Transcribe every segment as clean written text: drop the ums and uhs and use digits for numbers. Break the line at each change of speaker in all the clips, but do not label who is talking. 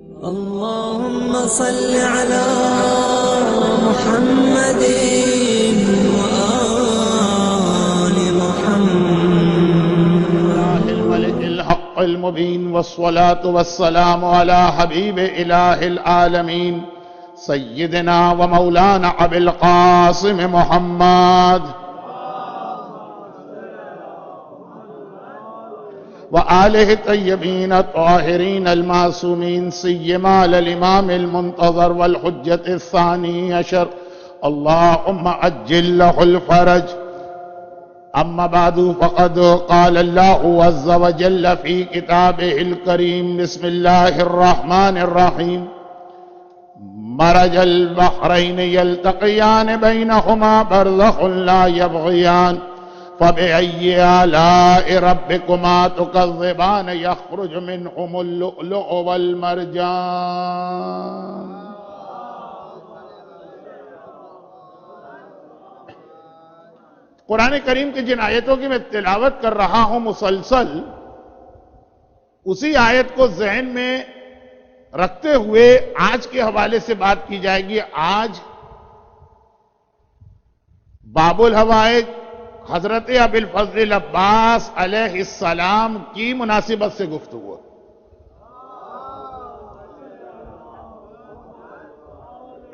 اللهم صل على محمد وآل محمد.
الملك الحق المبين، والصلاة والسلام على حبيب إله العالمين سيدنا ومولانا أبي القاسم محمد وآله الطيبين الطاهرين المعصومين، سيما للإمام المنتظر والحجة الثاني عشر، اللهم عجل له الفرج. أما بعد، فقد قال الله عز وجل في كتابه الكريم: بسم الله الرحمن الرحيم. مرج البحرين يلتقيان بينهما برزخ لا يبغيان فبأي آلاء ربكما تكذبان يخرج منهم اللؤلؤ والمرجان. قرآن کریم کی جن آیتوں کی میں تلاوت کر رہا ہوں مسلسل، اسی آیت کو ذہن میں رکھتے ہوئے آج کے حوالے سے بات کی جائے گی. آج باب الحوائج حضرت ابی الفضل عباس علیہ السلام کی مناسبت سے گفتگو.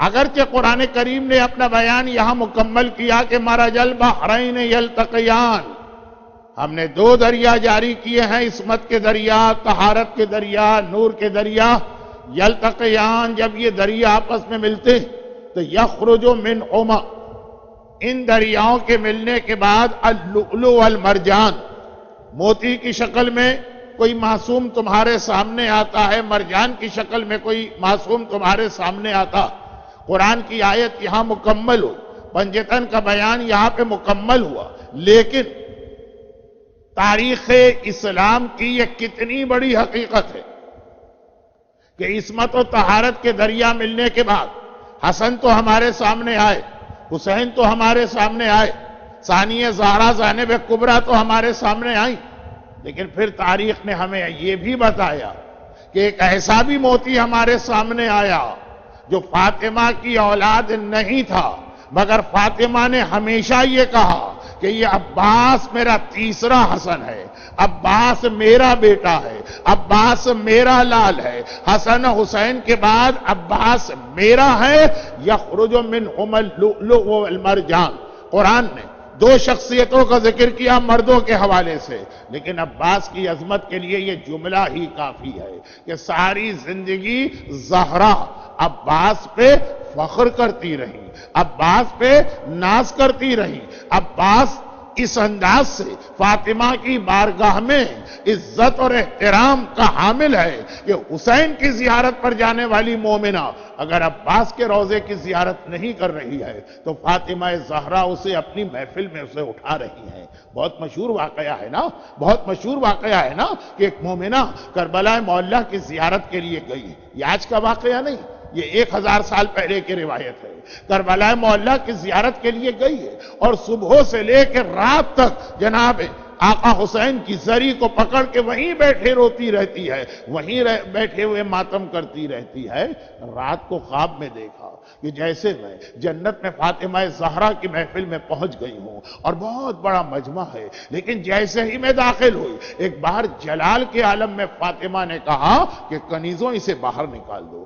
اگرچہ قرآن کریم نے اپنا بیان یہاں مکمل کیا کہ مرج البحرین یلتقیان، ہم نے دو دریا جاری کیے ہیں، عصمت کے دریا، طہارت کے دریا، نور کے دریا. یلتقیان، جب یہ دریا آپس میں ملتے تو یخرج منہما، ان دریاؤں کے ملنے کے بعد اللؤلؤ والمرجان، موتی کی شکل میں کوئی معصوم تمہارے سامنے آتا ہے، مرجان کی شکل میں کوئی معصوم تمہارے سامنے آتا. قرآن کی آیت یہاں مکمل ہوئی، پنجتن کا بیان یہاں پہ مکمل ہوا. لیکن تاریخ اسلام کی یہ کتنی بڑی حقیقت ہے کہ عصمت و طہارت کے دریا ملنے کے بعد حسن تو ہمارے سامنے آئے، حسین تو ہمارے سامنے آئے، ثانیہ زہرا زینب کبریٰ تو ہمارے سامنے آئی. لیکن پھر تاریخ نے ہمیں یہ بھی بتایا کہ ایک ایسا بھی موتی ہمارے سامنے آیا جو فاطمہ کی اولاد نہیں تھا، مگر فاطمہ نے ہمیشہ یہ کہا کہ یہ عباس میرا تیسرا حسن ہے، عباس میرا بیٹا ہے، عباس میرا لال ہے، حسن حسین کے بعد عباس میرا ہے. یخرج منہما اللؤلؤ والمرجان. قرآن نے دو شخصیتوں کا ذکر کیا مردوں کے حوالے سے، لیکن عباس کی عظمت کے لیے یہ جملہ ہی کافی ہے کہ ساری زندگی زہرا عباس پہ فخر کرتی رہی، عباس پہ ناز کرتی رہی. عباس اس انداز سے فاطمہ کی بارگاہ میں عزت اور احترام کا حامل ہے کہ حسین کی زیارت پر جانے والی مومنہ اگر عباس کے روضے کی زیارت نہیں کر رہی ہے تو فاطمہ زہرا اسے اپنی محفل میں اسے اٹھا رہی ہیں. بہت مشہور واقعہ ہے نا، بہت مشہور واقعہ ہے نا کہ ایک مومنہ کربلا معلیٰ کی زیارت کے لیے گئی. یہ آج کا واقعہ نہیں، یہ 1000 سال پہلے کی روایت ہے. کربلا معلیٰ کی زیارت کے لیے گئی ہے اور صبح سے لے کے رات تک جناب آقا حسین کی زری کو پکڑ کے وہیں بیٹھے روتی رہتی ہے، وہیں بیٹھے ہوئے ماتم کرتی رہتی ہے. رات کو خواب میں دیکھا کہ جیسے میں جنت میں فاطمہ زہرا کی محفل میں پہنچ گئی ہوں اور بہت بڑا مجمع ہے، لیکن جیسے ہی میں داخل ہوئی ایک باہر جلال کے عالم میں فاطمہ نے کہا کہ کنیزوں اسے باہر نکال دو،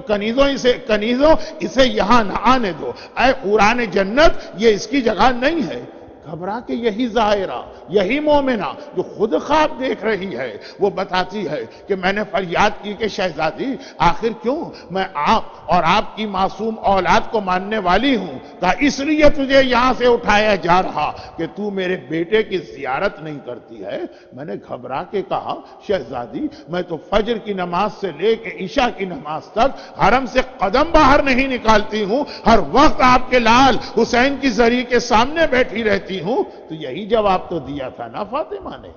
کنیزوں اسے یہاں نہ آنے دو، اے حوران جنت یہ اس کی جگہ نہیں ہے. گھبرا کے یہی ظاہرہ، یہی مومنہ جو خود خواب دیکھ رہی ہے وہ بتاتی ہے کہ میں نے فریاد کی کہ شہزادی آخر کیوں؟ میں آپ اور آپ کی معصوم اولاد کو ماننے والی ہوں. کہا اس لیے تجھے یہاں سے اٹھایا جا رہا کہ تو میرے بیٹے کی زیارت نہیں کرتی ہے. میں نے گھبرا کے کہا شہزادی میں تو فجر کی نماز سے لے کے عشاء کی نماز تک حرم سے قدم باہر نہیں نکالتی ہوں، ہر وقت آپ کے لال حسین کی زری کے سامنے بیٹھی رہتی ہوں. تو یہی جواب تو دیا تھا نا فاطمہ نے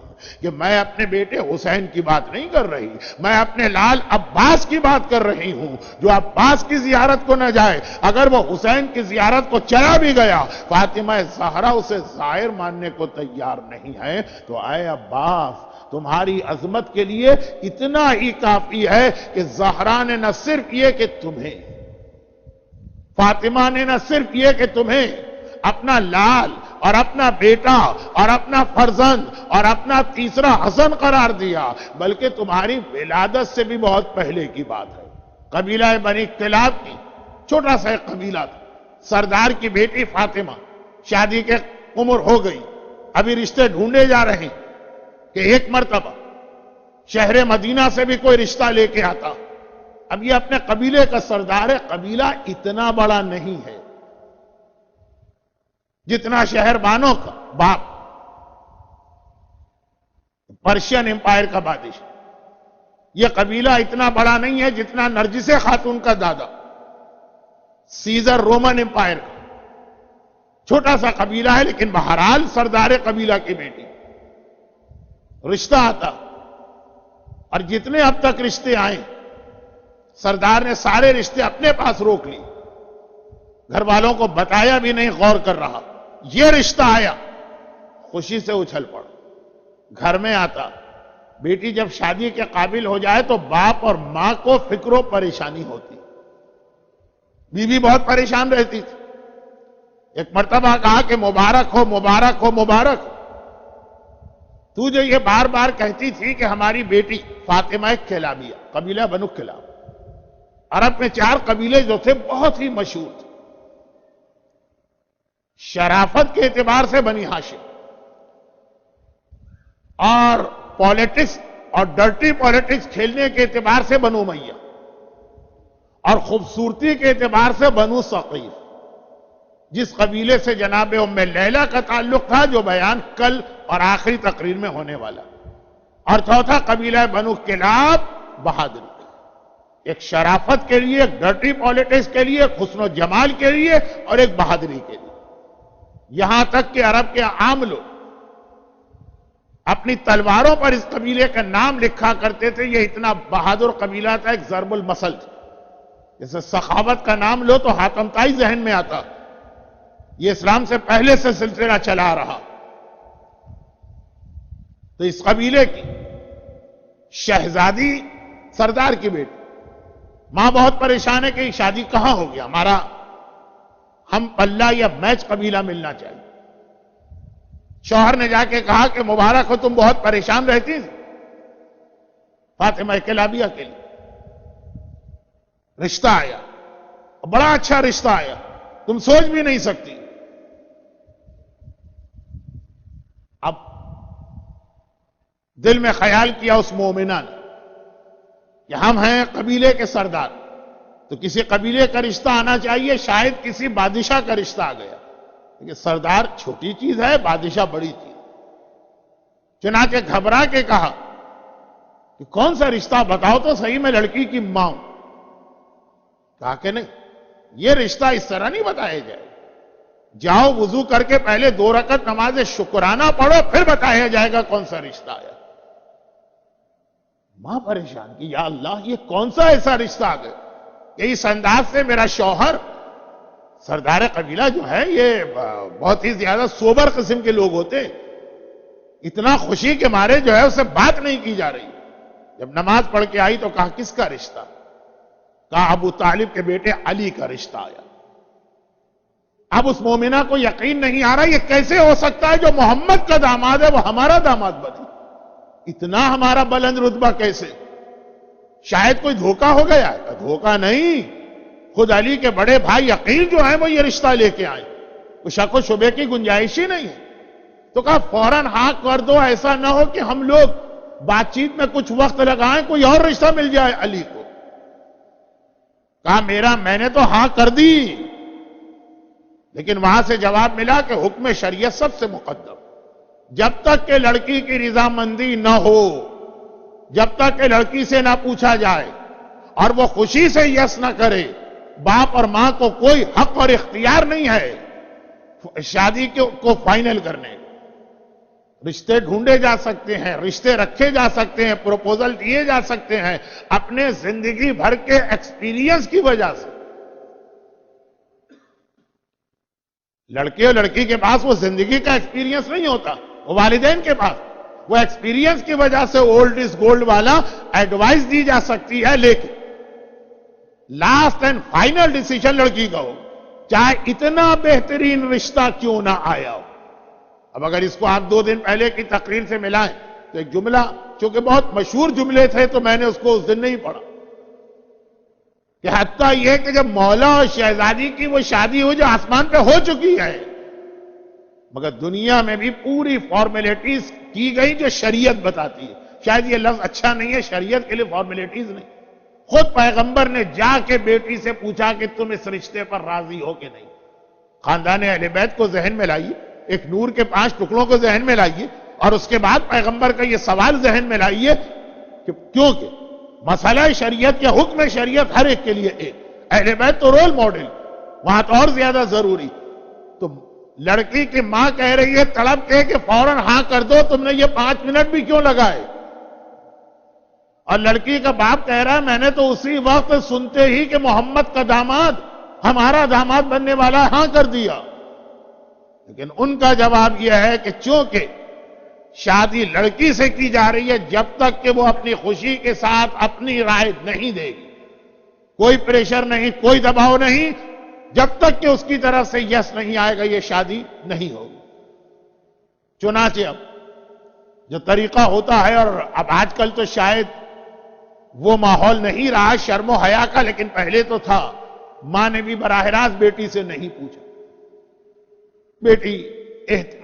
کہ میں اپنے بیٹے حسین کی بات نہیں کر رہی، میں اپنے لال عباس کی بات کر رہی ہوں جو عباس کی زیارت کو نہ جائے. اگر وہ حسین کی زیارت کو چلا بھی گیا فاطمہ زہرا اسے ظاہر ماننے کو تیار نہیں ہے. تو اے عباس تمہاری عظمت کے لیے اتنا ہی کافی ہے کہ زہرا نے نہ صرف یہ کہ تمہیں، فاطمہ نے نہ صرف یہ کہ تمہیں اپنا لال اور اپنا بیٹا اور اپنا فرزند اور اپنا تیسرا حسن قرار دیا، بلکہ تمہاری ولادت سے بھی بہت پہلے کی بات ہے۔ قبیلہ بنی کلاب کی چھوٹا سا ایک قبیلہ تھا، سردار کی بیٹی فاطمہ شادی کے عمر ہو گئی، ابھی رشتے ڈھونڈے جا رہے ہیں کہ ایک مرتبہ شہر مدینہ سے بھی کوئی رشتہ لے کے آتا۔ اب یہ اپنے قبیلے کا سردار ہے، قبیلہ اتنا بڑا نہیں ہے جتنا شہر بانوں کا باپ، پرشین امپائر کا بادشاہ۔ یہ قبیلہ اتنا بڑا نہیں ہے جتنا نرجس خاتون کا دادا، سیزر رومن امپائر کا۔ چھوٹا سا قبیلہ ہے لیکن بہرحال سردار قبیلہ کی بیٹی، رشتہ آتا، اور جتنے اب تک رشتے آئے سردار نے سارے رشتے اپنے پاس روک لی، گھر والوں کو بتایا بھی نہیں، غور کر رہا۔ یہ رشتہ آیا، خوشی سے اچھل پڑ، گھر میں آتا۔ بیٹی جب شادی کے قابل ہو جائے تو باپ اور ماں کو فکر و پریشانی ہوتی، بیوی بہت پریشان رہتی تھی۔ ایک مرتبہ کہا کہ مبارک ہو مبارک ہو مبارک ہو، تو جو یہ بار بار کہتی تھی کہ ہماری بیٹی فاطمہ کلابیہ، قبیلہ بنو کلاب، عرب میں 4 قبیلے جو تھے بہت ہی مشہور تھے شرافت کے اعتبار سے، بنی ہاشم، اور پالیٹکس اور ڈرٹی پالیٹکس کھیلنے کے اعتبار سے بنو امیہ، اور خوبصورتی کے اعتبار سے بنو ثقیف، جس قبیلے سے جناب ام لیلہ کا تعلق تھا، جو بیان کل اور آخری تقریر میں ہونے والا۔ اور چوتھا قبیلہ بنو کلاب، بہادری، ایک شرافت کے لیے، ایک ڈرٹی پالیٹکس کے لیے، ایک حسن و جمال کے لیے، اور ایک بہادری کے لیے۔ یہاں تک کہ عرب کے عام لوگ اپنی تلواروں پر اس قبیلے کا نام لکھا کرتے تھے۔ یہ اتنا بہادر قبیلہ تھا، ایک ضرب المثل تھا۔ جیسے سخاوت کا نام لو تو حاتم طائی ذہن میں آتا، یہ اسلام سے پہلے سے سلسلہ چلا رہا۔ تو اس قبیلے کی شہزادی سردار کی بیٹی، ماں بہت پریشان ہے کہ شادی کہاں ہو گیا، ہمارا ہم پلہ یا میچ قبیلہ ملنا چاہیے۔ شوہر نے جا کے کہا کہ مبارک ہو، تم بہت پریشان رہتی تھی فاطمہ کلابیہ کے لیے، رشتہ آیا، بڑا اچھا رشتہ آیا، تم سوچ بھی نہیں سکتی۔ اب دل میں خیال کیا اس مومنہ نے کہ ہم ہیں قبیلے کے سردار، تو کسی قبیلے کا رشتہ آنا چاہیے، شاید کسی بادشاہ کا رشتہ آ گیا، لیکن سردار چھوٹی چیز ہے، بادشاہ بڑی چیز۔ چنانچہ گھبرا کے کہا کہ کون سا رشتہ بتاؤ تو صحیح، میں لڑکی کی ماں ہوں۔ کہا کہ نہیں، یہ رشتہ اس طرح نہیں بتایا جائے، جاؤ وضو کر کے پہلے 2 رکعت نماز شکرانہ پڑھو، پھر بتایا جائے گا کون سا رشتہ آیا۔ ماں پریشان کی، یا اللہ یہ کون سا ایسا رشتہ آ گیا کہ اس انداز سے میرا شوہر، سردار قبیلہ جو ہے یہ بہت ہی زیادہ سوبر قسم کے لوگ ہوتے، اتنا خوشی کے مارے جو ہے اسے بات نہیں کی جا رہی۔ جب نماز پڑھ کے آئی تو کہا کس کا رشتہ؟ کہا ابو طالب کے بیٹے علی کا رشتہ آیا۔ اب اس مومنہ کو یقین نہیں آ رہا یہ کیسے ہو سکتا ہے، جو محمد کا داماد ہے وہ ہمارا داماد بنے، اتنا ہمارا بلند رتبہ کیسے؟ شاید کوئی دھوکہ ہو گیا ہے۔ دھوکہ نہیں، خود علی کے بڑے بھائی عقیل جو ہیں وہ یہ رشتہ لے کے آئے، کوئی شک و شبے کی گنجائش ہی نہیں ہے۔ تو کہا فوراً ہاں کر دو، ایسا نہ ہو کہ ہم لوگ بات چیت میں کچھ وقت لگائیں، کوئی اور رشتہ مل جائے علی کو۔ کہا میں نے تو ہاں کر دی، لیکن وہاں سے جواب ملا کہ حکم شریعت سب سے مقدم، جب تک کہ لڑکی کی رضامندی نہ ہو، جب تک کہ لڑکی سے نہ پوچھا جائے اور وہ خوشی سے یس نہ کرے، باپ اور ماں کو کوئی حق اور اختیار نہیں ہے شادی کو فائنل کرنے۔ رشتے ڈھونڈے جا سکتے ہیں، رشتے رکھے جا سکتے ہیں، پروپوزل دیے جا سکتے ہیں اپنے زندگی بھر کے ایکسپیرینس کی وجہ سے۔ لڑکے اور لڑکی کے پاس وہ زندگی کا ایکسپیرینس نہیں ہوتا، وہ والدین کے پاس، وہ ایکسپیرینس کی وجہ سے اولڈ از گولڈ والا ایڈوائز دی جا سکتی ہے، لیکن لاسٹ اینڈ فائنل ڈیسیجن لڑکی کا ہو، چاہے اتنا بہترین رشتہ کیوں نہ آیا ہو۔ اب اگر اس کو آپ 2 دن پہلے کی تقریر سے ملائیں تو ایک جملہ، چونکہ بہت مشہور جملے تھے تو میں نے اس کو اس دن نہیں پڑھا، کہ حتیٰ یہ کہ جب مولا اور شہزادی کی وہ شادی ہو جو آسمان پہ ہو چکی ہے، مگر دنیا میں بھی پوری فارمیلٹیز کی گئی جو شریعت بتاتی ہے۔ شاید یہ لفظ اچھا نہیں ہے، شریعت کے لیے فارمیلٹیز نہیں، خود پیغمبر نے جا کے بیٹی سے پوچھا کہ تم اس رشتے پر راضی ہو کہ نہیں۔ خاندان اہل بیت کو ذہن میں لائیے، ایک نور کے 5 ٹکڑوں کو ذہن میں لائیے، اور اس کے بعد پیغمبر کا یہ سوال ذہن میں لائیے کہ کیونکہ مسئلہ شریعت یا حکم شریعت ہر ایک کے لیے ایک، اہل بیت تو رول ماڈل، وہاں تو اور زیادہ ضروری۔ تو لڑکی کی ماں کہہ رہی ہے تڑپ کے کہ فوراً ہاں کر دو، تم نے یہ 5 منٹ بھی کیوں لگائے؟ اور لڑکی کا باپ کہہ رہا ہے میں نے تو اسی وقت سنتے ہی کہ محمد کا داماد ہمارا داماد بننے والا ہاں کر دیا۔ لیکن ان کا جواب یہ ہے کہ چونکہ شادی لڑکی سے کی جا رہی ہے، جب تک کہ وہ اپنی خوشی کے ساتھ اپنی رائے نہیں دے گی، کوئی پریشر نہیں، کوئی دباؤ نہیں، جب تک کہ اس کی طرف سے یس نہیں آئے گا یہ شادی نہیں ہوگی۔ چنانچہ اب جو طریقہ ہوتا ہے، اور اب آج کل تو شاید وہ ماحول نہیں رہا شرم و حیا کا، لیکن پہلے تو تھا، ماں نے بھی براہ راست بیٹی سے نہیں پوچھا۔ بیٹی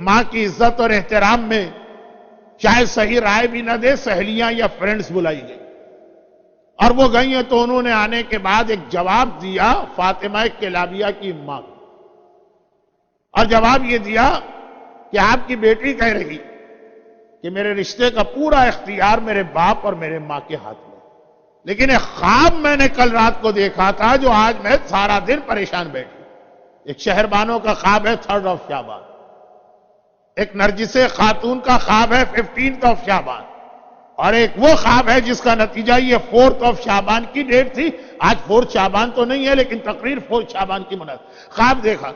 ماں کی عزت اور احترام میں شاید صحیح رائے بھی نہ دے، سہیلیاں یا فرینڈز بلائی گئی، اور وہ گئی ہیں تو انہوں نے آنے کے بعد ایک جواب دیا فاطمہ کلابیہ کی ماں کو، اور جواب یہ دیا کہ آپ کی بیٹی کہہ رہی کہ میرے رشتے کا پورا اختیار میرے باپ اور میرے ماں کے ہاتھ میں، لیکن ایک خواب میں نے کل رات کو دیکھا تھا جو آج میں سارا دن پریشان بیٹھی۔ ایک شہربانوں کا خواب ہے 3 شعبان، ایک نرجس خاتون کا خواب ہے 15 شعبان، اور ایک وہ خواب ہے جس کا نتیجہ یہ 4 شعبان کی ڈیٹ تھی۔ آج 4 شعبان تو نہیں ہے لیکن تقریر 4 شعبان کی مناسب خواب دیکھا۔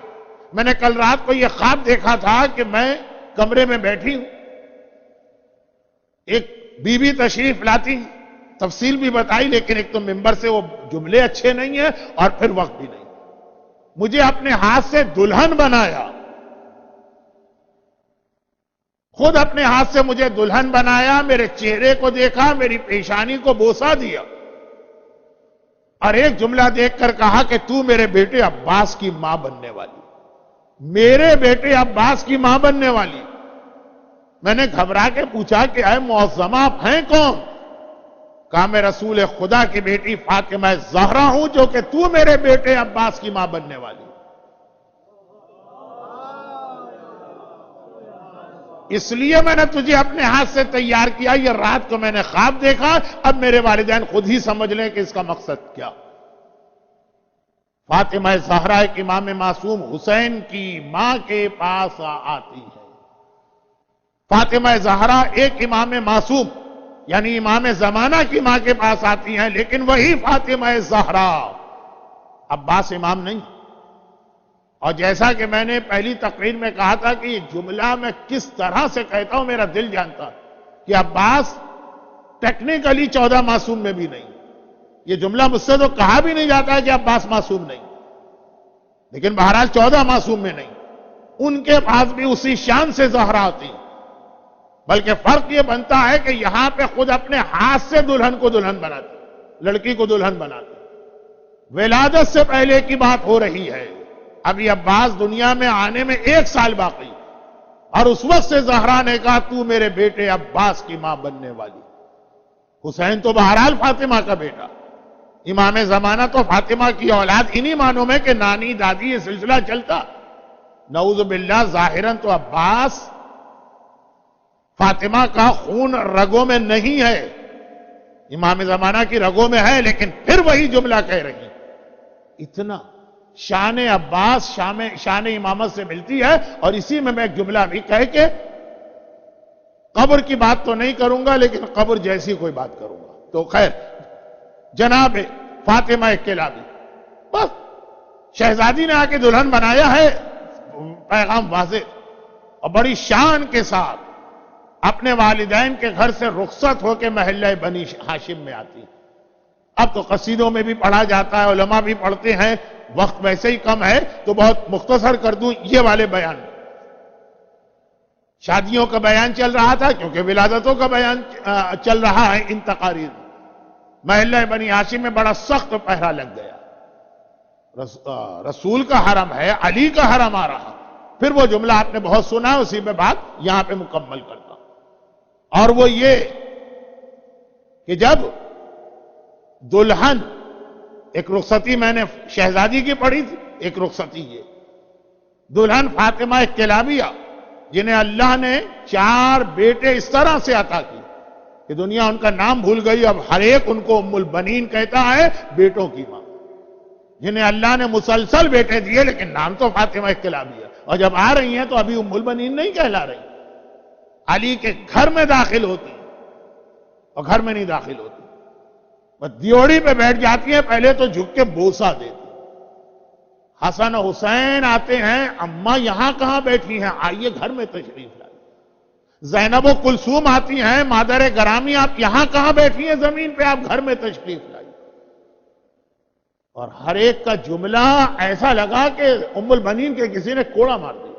میں نے کل رات کو یہ خواب دیکھا تھا کہ میں کمرے میں بیٹھی ہوں، ایک بی بی تشریف لاتی، تفصیل بھی بتائی، لیکن ایک تو ممبر سے وہ جملے اچھے نہیں ہیں اور پھر وقت بھی نہیں۔ مجھے اپنے ہاتھ سے دلہن بنایا، خود اپنے ہاتھ سے مجھے دلہن بنایا، میرے چہرے کو دیکھا، میری پیشانی کو بوسہ دیا، اور ایک جملہ دیکھ کر کہا کہ تو میرے بیٹے عباس کی ماں بننے والی، میرے بیٹے عباس کی ماں بننے والی۔ میں نے گھبرا کے پوچھا کہ اے معظمہ آپ ہیں کون؟ کہا میں رسول خدا کی بیٹی فاطمہ زہرا ہوں جو کہ تو میرے بیٹے عباس کی ماں بننے والی۔ اس لیے میں نے تجھے اپنے ہاتھ سے تیار کیا، یہ رات کو میں نے خواب دیکھا، اب میرے والدین خود ہی سمجھ لیں کہ اس کا مقصد کیا۔ فاطمہ زہرا ایک امام معصوم حسین کی ماں کے پاس آتی ہے۔ فاطمہ زہرا ایک امام معصوم یعنی امام زمانہ کی ماں کے پاس آتی ہیں، لیکن وہی فاطمہ زہرا، عباس امام نہیں۔ اور جیسا کہ میں نے پہلی تقریر میں کہا تھا کہ یہ جملہ میں کس طرح سے کہتا ہوں میرا دل جانتا کہ عباس ٹیکنیکلی 14 معصوم میں بھی نہیں، یہ جملہ مجھ سے تو کہا بھی نہیں جاتا ہے کہ عباس معصوم نہیں، لیکن بہرحال 14 معصوم میں نہیں، ان کے پاس بھی اسی شان سے زہرا آتی، بلکہ فرق یہ بنتا ہے کہ یہاں پہ خود اپنے ہاتھ سے دلہن کو دلہن بناتی، لڑکی کو دلہن بناتی۔ ولادت سے پہلے کی بات ہو رہی ہے، ابھی عباس دنیا میں آنے میں 1 سال باقی، اور اس وقت سے زہرا نے کہا تو میرے بیٹے عباس کی ماں بننے والی۔ حسین تو بہرحال فاطمہ کا بیٹا، امام زمانہ تو فاطمہ کی اولاد، انہی معنوں میں کہ نانی دادی یہ سلسلہ چلتا۔ نعوذ باللہ ظاہراً تو عباس فاطمہ کا خون رگوں میں نہیں ہے، امام زمانہ کی رگوں میں ہے، لیکن پھر وہی جملہ کہہ رہی۔ اتنا شان عباس شان امامت سے ملتی ہے، اور اسی میں ایک جملہ بھی کہہ کے قبر کی بات تو نہیں کروں گا لیکن قبر جیسی کوئی بات کروں گا۔ تو خیر، جناب فاطمہ کلابی، بس شہزادی نے آ کے دلہن بنایا ہے، پیغام واضح اور بڑی شان کے ساتھ اپنے والدین کے گھر سے رخصت ہو کے محلہ بنی ہاشم میں آتی. اب تو قصیدوں میں بھی پڑھا جاتا ہے، علماء بھی پڑھتے ہیں، وقت ویسے ہی کم ہے تو بہت مختصر کر دوں یہ والے بیان. شادیوں کا بیان چل رہا تھا کیونکہ ولادتوں کا بیان چل رہا ہے ان تقاریر. محلہ بنی ہاشم میں بڑا سخت پہرا لگ گیا. رسول کا حرم ہے، علی کا حرم آ رہا. پھر وہ جملہ آپ نے بہت سنا ہے، اسی پہ بات یہاں پہ مکمل کرتا ہوں. اور وہ یہ کہ جب دلہن، ایک رخصتی میں نے شہزادی کی پڑھی تھی، ایک رخصتی یہ دلہن فاطمہ کلابیہ، جنہیں اللہ نے 4 بیٹے اس طرح سے عطا کی کہ دنیا ان کا نام بھول گئی. اب ہر ایک ان کو ام البنین کہتا ہے، بیٹوں کی ماں. جنہیں اللہ نے مسلسل بیٹے دیے لیکن نام تو فاطمہ کلابیہ، اور جب آ رہی ہیں تو ابھی ام البنین نہیں کہلا رہی. علی کے گھر میں داخل ہوتی اور گھر میں نہیں داخل ہوتی، بس دیوڑی پہ بیٹھ جاتی ہیں، پہلے تو جھک کے بوسہ دیتی. حسن و حسین آتے ہیں، اماں یہاں کہاں بیٹھی ہیں، آئیے گھر میں تشریف لائیے. زینب و کلثوم آتی ہیں، مادر گرامی آپ یہاں کہاں بیٹھی ہیں زمین پہ، آپ گھر میں تشریف لائیے. اور ہر ایک کا جملہ ایسا لگا کہ ام البنین کے کسی نے کوڑا مار دیا.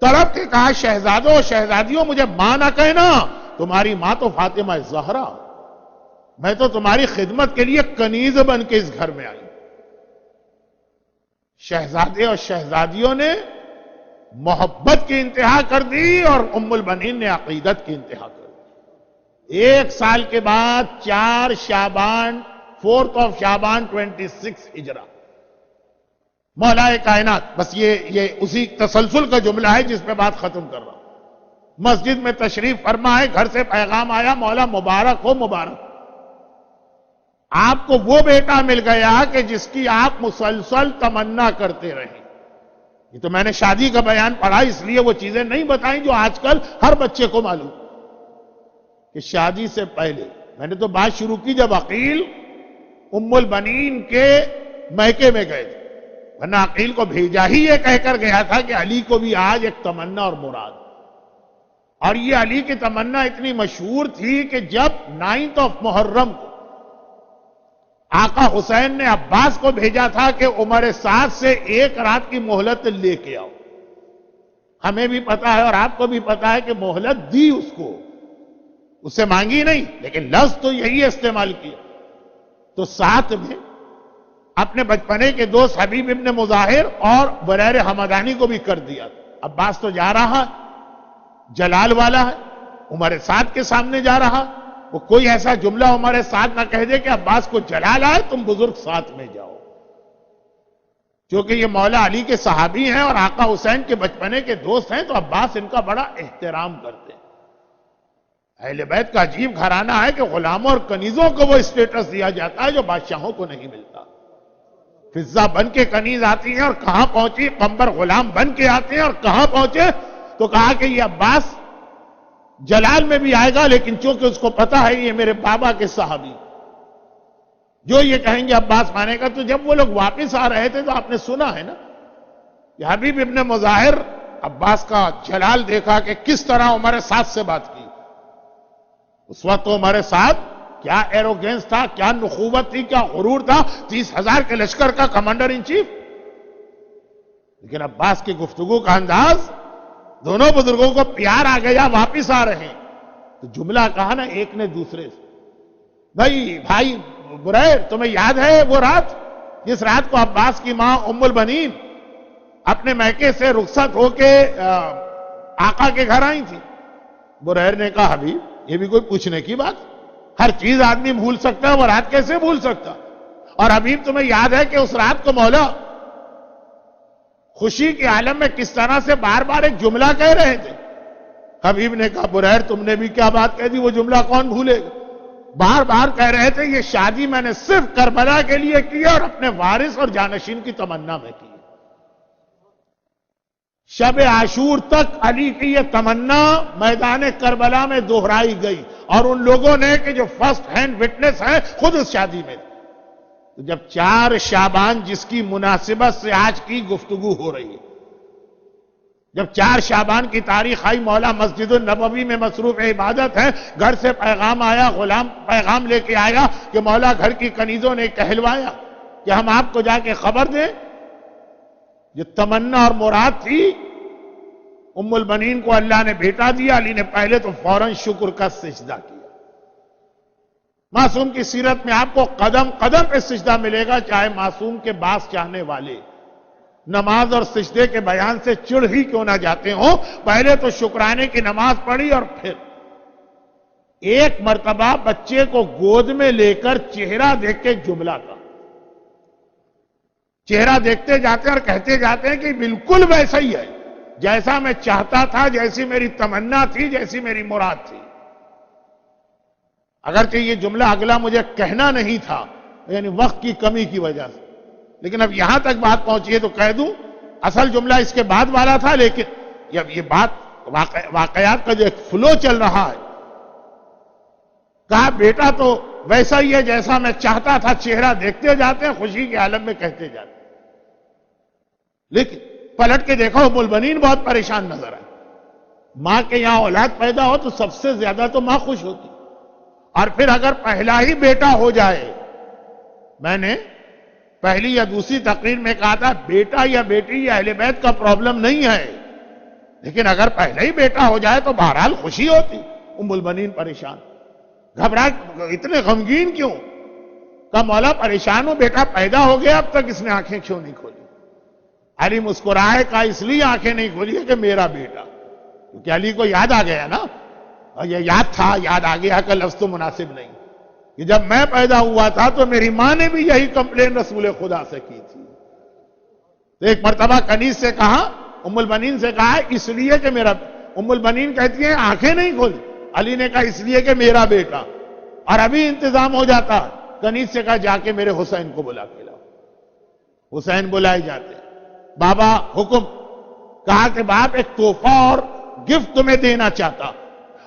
تڑپ کے کہا، شہزادوں شہزادیوں مجھے ماں نہ کہنا، تمہاری ماں تو فاطمہ زہرا، میں تو تمہاری خدمت کے لیے کنیز بن کے اس گھر میں آئی. شہزادے اور شہزادیوں نے محبت کی انتہا کر دی اور ام البنین نے عقیدت کی انتہا کر دی. 1 سال کے بعد 4 شعبان 4 شعبان 26 ہجرہ مولا کائنات، بس یہ اسی تسلسل کا جملہ ہے جس پہ بات ختم کر رہا ہوں. مسجد میں تشریف فرما ہے، گھر سے پیغام آیا، مولا مبارک ہو مبارک، آپ کو وہ بیٹا مل گیا کہ جس کی آپ مسلسل تمنا کرتے رہے. یہ تو میں نے شادی کا بیان پڑھا، اس لیے وہ چیزیں نہیں بتائیں جو آج کل ہر بچے کو معلوم کہ شادی سے پہلے. میں نے تو بات شروع کی جب عقیل ام البنین کے میکے میں گئے تھے، ورنہ عقیل کو بھیجا ہی یہ کہہ کر گیا تھا کہ علی کو بھی آج ایک تمنا اور مراد. اور یہ علی کی تمنا اتنی مشہور تھی کہ جب 9 محرم کو آقا حسین نے عباس کو بھیجا تھا کہ عمر سعد سے 1 رات کی مہلت لے کے آؤ. ہمیں بھی پتا ہے اور آپ کو بھی پتا ہے کہ مہلت دی اس کو، اس سے مانگی نہیں، لیکن لفظ تو یہی استعمال کیا. تو ساتھ میں اپنے بچپنے کے دوست حبیب ابن مظاہر اور بریر حمدانی کو بھی کر دیا. عباس تو جا رہا، جلال والا ہے، عمر سعد کے سامنے جا رہا، وہ کوئی ایسا جملہ عمر سعد نہ کہہ دے کہ عباس کو جلال آئے، تم بزرگ ساتھ میں جاؤ. کیونکہ یہ مولا علی کے صحابی ہیں اور آقا حسین کے بچپنے کے دوست ہیں، تو عباس ان کا بڑا احترام کرتے ہیں. اہل بیت کا عجیب گھرانہ ہے کہ غلاموں اور کنیزوں کو وہ اسٹیٹس دیا جاتا ہے جو بادشاہوں کو نہیں ملتا. فضہ بن کے کنیز آتی ہیں اور کہاں پہنچی، قمبر غلام بن کے آتے ہیں اور کہاں پہنچے، تو کہا کہ یہ عباس جلال میں بھی آئے گا، لیکن چونکہ اس کو پتا ہے یہ میرے بابا کے صحابی، جو یہ کہیں گے عباس مانے گا. تو جب وہ لوگ واپس آ رہے تھے تو آپ نے سنا ہے نا کہ حبیب ابن مظاہر عباس کا جلال دیکھا کہ کس طرح عمر سعد سے بات کی. اس وقت تو عمر سعد کیا ایروگینس تھا، کیا نخوت تھی، کیا غرور تھا، 30,000 کے لشکر کا کمانڈر ان چیف. لیکن عباس کی گفتگو کا انداز، دونوں بزرگوں کو پیار آ گیا، واپس آ رہے ہیں. تو جملہ کہا نا ایک نے دوسرے سے، بھائی بریر تمہیں یاد ہے وہ رات جس رات کو عباس کی ماں ام البنین اپنے میکے سے رخصت ہو کے آقا کے گھر آئی تھی؟ بریر نے کہا حبیب یہ بھی کوئی پوچھنے کی بات، ہر چیز آدمی بھول سکتا ہے، وہ رات کیسے بھول سکتا؟ اور حبیب تمہیں یاد ہے کہ اس رات کو مولا خوشی کے عالم میں کس طرح سے بار بار ایک جملہ کہہ رہے تھے؟ حبیب نے کہا بریر تم نے بھی کیا بات کہہ دی، وہ جملہ کون بھولے گا؟ بار بار کہہ رہے تھے یہ شادی میں نے صرف کربلا کے لیے کی اور اپنے وارث اور جانشین کی تمنا میں کی. شب عاشور تک علی کی یہ تمنا میدان کربلا میں دہرائی گئی، اور ان لوگوں نے کہ جو فرسٹ ہینڈ وٹنس ہیں خود اس شادی میں. تو جب 4 شعبان جس کی مناسبت سے آج کی گفتگو ہو رہی ہے، جب 4 شعبان کی تاریخ آئی، مولا مسجد النبوی میں مصروف عبادت ہے، گھر سے پیغام آیا، غلام پیغام لے کے آیا کہ مولا گھر کی کنیزوں نے کہلوایا کہ ہم آپ کو جا کے خبر دیں۔ جو تمنا اور مراد تھی، ام البنین کو اللہ نے بیٹا دیا، علی نے پہلے تو فوراً شکر کا سجدہ کیا۔ معصوم کی سیرت میں آپ کو قدم قدم پہ سجدہ ملے گا، چاہے معصوم کے باس چاہنے والے نماز اور سجدے کے بیان سے چڑھ ہی کیوں نہ جاتے ہوں، پہلے تو شکرانے کی نماز پڑھی اور پھر ایک مرتبہ بچے کو گود میں لے کر چہرہ دیکھ کے جملہ کا چہرہ دیکھتے جاتے ہیں اور کہتے جاتے ہیں کہ بالکل ویسا ہی ہے جیسا میں چاہتا تھا، جیسی میری تمنا تھی، جیسی میری مراد تھی۔ اگرچہ یہ جملہ اگلا مجھے کہنا نہیں تھا، یعنی وقت کی کمی کی وجہ سے، لیکن اب یہاں تک بات پہنچی ہے تو کہہ دوں، اصل جملہ اس کے بعد والا تھا، لیکن اب یہ بات واقعات کا جو ایک فلو چل رہا ہے، کہا بیٹا تو ویسا ہی ہے جیسا میں چاہتا تھا، چہرہ دیکھتے جاتے ہیں، خوشی کے عالم میں کہتے جاتے ہیں۔ لیکن پلٹ کے دیکھو ام البنین بہت پریشان نظر آئی۔ ماں کے یہاں اولاد پیدا ہو تو سب سے زیادہ تو ماں خوش ہوتی، اور پھر اگر پہلا ہی بیٹا ہو جائے، میں نے پہلی یا دوسری تقریر میں کہا تھا بیٹا یا بیٹی یا اہل بیت کا پرابلم نہیں ہے، لیکن اگر پہلا ہی بیٹا ہو جائے تو بہرحال خوشی ہوتی۔ ام البنین پریشان، گھبرا، اتنے غمگین کیوں؟ کہا مولا پریشان ہوں، بیٹا پیدا ہو گیا، اب تک اس نے آنکھیں کیوں نہیں کھولی؟ علی مسکرائے، کہا اس لیے آنکھیں نہیں کھولی ہے کہ میرا بیٹا، کیونکہ علی کو یاد آ گیا نا، اور یہ یاد تھا، یاد آ گیا کا لفظ تو مناسب نہیں، کہ جب میں پیدا ہوا تھا تو میری ماں نے بھی یہی کمپلین رسول خدا سے کی تھی۔ تو ایک مرتبہ کنیز سے کہا، ام البنین سے کہا اس لیے کہ میرا، ام البنین کہتی ہیں آنکھیں نہیں کھولی، علی نے کہا اس لیے کہ میرا بیٹا، اور ابھی انتظام ہو جاتا، کنیز سے کہا جا کے میرے حسین کو بلا کے لاؤ۔ حسین بلائے جاتے، بابا حکم، کہا کہ باپ ایک تحفہ اور گفٹ تمہیں دینا چاہتا،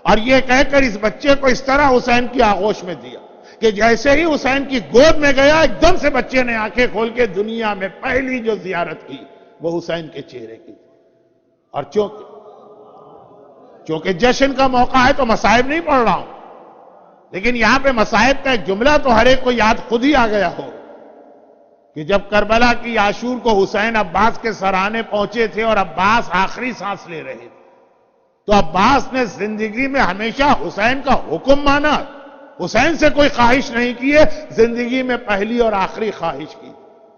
اور یہ کہہ کر اس بچے کو اس طرح حسین کی آغوش میں دیا کہ جیسے ہی حسین کی گود میں گیا، ایک دم سے بچے نے آنکھیں کھول کے دنیا میں پہلی جو زیارت کی وہ حسین کے چہرے کی، اور چونکہ جشن کا موقع ہے تو مصائب نہیں پڑھ رہا ہوں، لیکن یہاں پہ مصائب کا ایک جملہ تو ہر ایک کو یاد خود ہی آ گیا ہو کہ جب کربلا کی عاشور کو حسین عباس کے سرانے پہنچے تھے اور عباس آخری سانس لے رہے تھے، تو عباس نے زندگی میں ہمیشہ حسین کا حکم مانا، حسین سے کوئی خواہش نہیں کی ہے، زندگی میں پہلی اور آخری خواہش کی،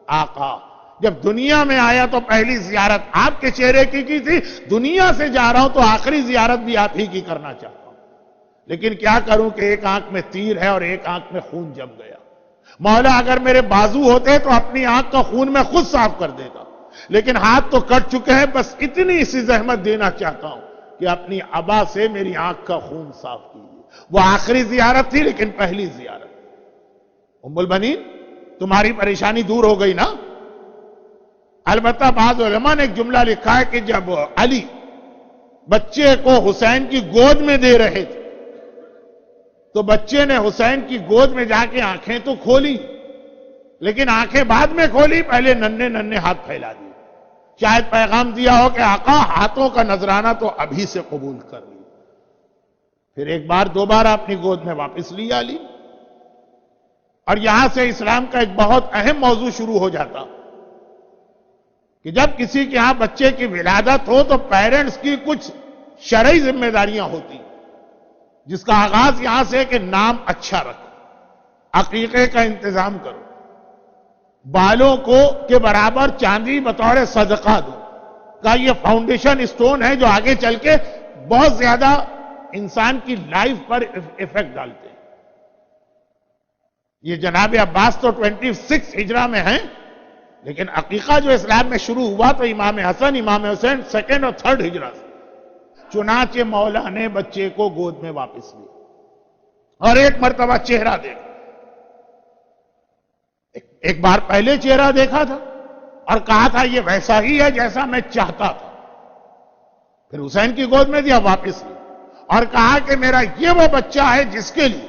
آقا جب دنیا میں آیا تو پہلی زیارت آپ کے چہرے کی تھی، دنیا سے جا رہا ہوں تو آخری زیارت بھی آپ ہی کی کرنا چاہتا ہوں، لیکن کیا کروں کہ ایک آنکھ میں تیر ہے اور ایک آنکھ میں خون جم گیا۔ مولا اگر میرے بازو ہوتے تو اپنی آنکھ کا خون میں خود صاف کر دیتا، لیکن ہاتھ تو کٹ چکے ہیں، بس اتنی سی زحمت دینا چاہتا ہوں کہ اپنی ابا سے میری آنکھ کا خون صاف کیجیے۔ وہ آخری زیارت تھی لیکن پہلی زیارت۔ ام البنین تمہاری پریشانی دور ہو گئی نا؟ البتہ بعض علماء نے ایک جملہ لکھا ہے کہ جب علی بچے کو حسین کی گود میں دے رہے تھے تو بچے نے حسین کی گود میں جا کے آنکھیں تو کھولی، لیکن آنکھیں بعد میں کھولی، پہلے ننھے ننھے ہاتھ پھیلا دیے، شاید پیغام دیا ہو کہ آقا ہاتھوں کا نذرانہ تو ابھی سے قبول کر لی۔ پھر ایک بار دوبارہ اپنی گود میں واپس لیا علی، اور یہاں سے اسلام کا ایک بہت اہم موضوع شروع ہو جاتا کہ جب کسی کے ہاں بچے کی ولادت ہو تو پیرنٹس کی کچھ شرعی ذمہ داریاں ہوتی، جس کا آغاز یہاں سے کہ نام اچھا رکھو، عقیقے کا انتظام کرو، بالوں کو کے برابر چاندی بطور صدقہ دو، کا یہ فاؤنڈیشن اسٹون ہے جو آگے چل کے بہت زیادہ انسان کی لائف پر ایفیکٹ ڈالتے ہیں۔ یہ جناب عباس تو 26 ہجرہ میں ہیں، لیکن عقیقہ جو اسلام میں شروع ہوا تو امام حسن امام حسین 2nd اور 3rd ہجرہ سے، چنانچہ مولا نے بچے کو گود میں واپس لیا اور ایک مرتبہ چہرہ دیکھا، ایک بار پہلے چہرہ دیکھا تھا اور کہا تھا یہ ویسا ہی ہے جیسا میں چاہتا تھا، پھر حسین کی گود میں دیا، واپس لیا اور کہا کہ میرا یہ وہ بچہ ہے جس کے لیے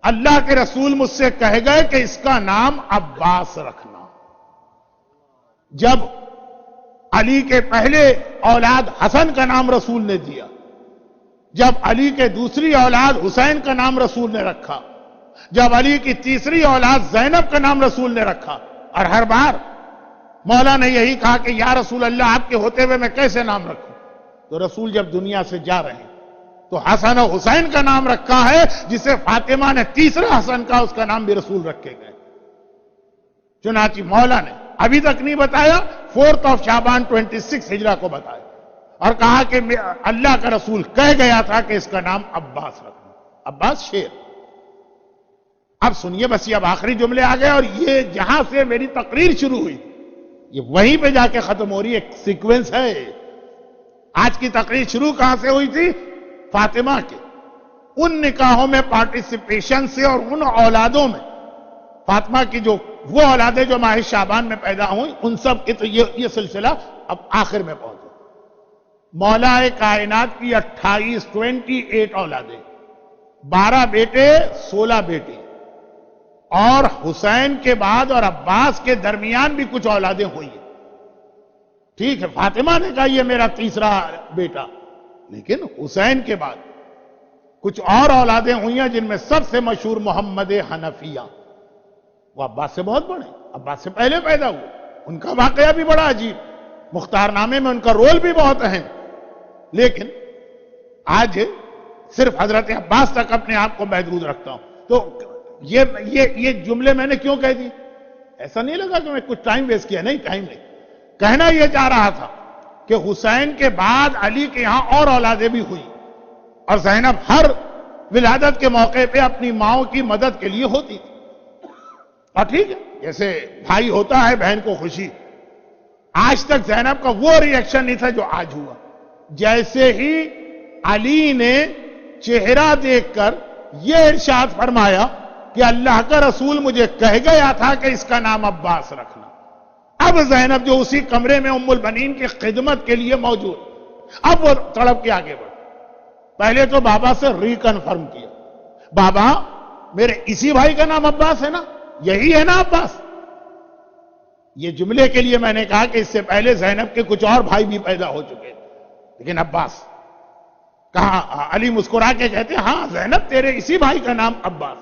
اللہ کے رسول مجھ سے کہہ گئے کہ اس کا نام عباس رکھنا۔ جب علی کے پہلے اولاد حسن کا نام رسول نے دیا، جب علی کے دوسری اولاد حسین کا نام رسول نے رکھا، جب علی کی تیسری اولاد زینب کا نام رسول نے رکھا، اور ہر بار مولا نے یہی کہا کہ یا رسول اللہ آپ کے ہوتے ہوئے میں کیسے نام رکھوں؟ تو رسول جب دنیا سے جا رہے ہیں تو حسن و حسین کا نام رکھا ہے، جسے فاطمہ نے تیسرا حسن کا، اس کا نام بھی رسول رکھے گئے۔ چنانچہ مولا نے ابھی تک نہیں بتایا، 4 شعبان 26 ہجرہ کو بتایا اور کہا کہ اللہ کا رسول کہہ گیا تھا کہ اس کا نام عباس رکھنا، عباس شیر۔ اب سنیے بس، یہ اب آخری جملے آ گئے، اور یہ جہاں سے میری تقریر شروع ہوئی یہ وہیں پہ جا کے ختم ہو رہی ہے، ایک سیکوینس ہے۔ آج کی تقریر شروع کہاں سے ہوئی تھی؟ فاطمہ کے ان نکاحوں میں پارٹیسپیشن سے، اور ان اولادوں میں، فاطمہ کی جو وہ اولادیں جو ماہ شعبان میں پیدا ہوئی، ان سب کے تو یہ سلسلہ اب آخر میں پہنچا۔ مولا کائنات کی 28 اولادیں، 12 بیٹے 16 بیٹی، اور حسین کے بعد اور عباس کے درمیان بھی کچھ اولادیں ہوئی ہیں۔ ٹھیک ہے، فاطمہ نے کہا یہ میرا تیسرا بیٹا، لیکن حسین کے بعد کچھ اور اولادیں ہوئی ہیں، جن میں سب سے مشہور محمد حنفیہ، وہ عباس سے بہت بڑے، عباس سے پہلے پیدا ہوئے، ان کا واقعہ بھی بڑا عجیب، مختار نامے میں ان کا رول بھی بہت اہم۔ لیکن آج صرف حضرت عباس تک اپنے آپ کو محدود رکھتا ہوں۔ تو یہ جملے میں نے کیوں کہہ دی؟ ایسا نہیں لگا کہ میں کچھ ٹائم ویسٹ کیا، نہیں، ٹائم نہیں، کہنا یہ چاہ رہا تھا کہ حسین کے بعد علی کے یہاں اور اولادیں بھی ہوئی، اور زینب ہر ولادت کے موقع پہ اپنی ماؤں کی مدد کے لیے ہوتی تھی۔ اور ٹھیک ہے، جیسے بھائی ہوتا ہے بہن کو خوشی، آج تک زینب کا وہ ری ایکشن نہیں تھا جو آج ہوا۔ جیسے ہی علی نے چہرہ دیکھ کر یہ ارشاد فرمایا کہ اللہ کا رسول مجھے کہہ گیا تھا کہ اس کا نام عباس رکھنا، اب زینب جو اسی کمرے میں ام البنین کی خدمت کے لیے موجود، اب وہ تڑپ کے آگے بڑھ، پہلے تو بابا سے ریکنفرم کیا، بابا میرے اسی بھائی کا نام عباس ہے نا، یہی ہے نا عباس؟ یہ جملے کے لیے میں نے کہا کہ اس سے پہلے زینب کے کچھ اور بھائی بھی پیدا ہو چکے تھے، لیکن عباس کہاں؟ علی مسکرا کے کہتے ہاں زینب تیرے اسی بھائی کا نام عباس۔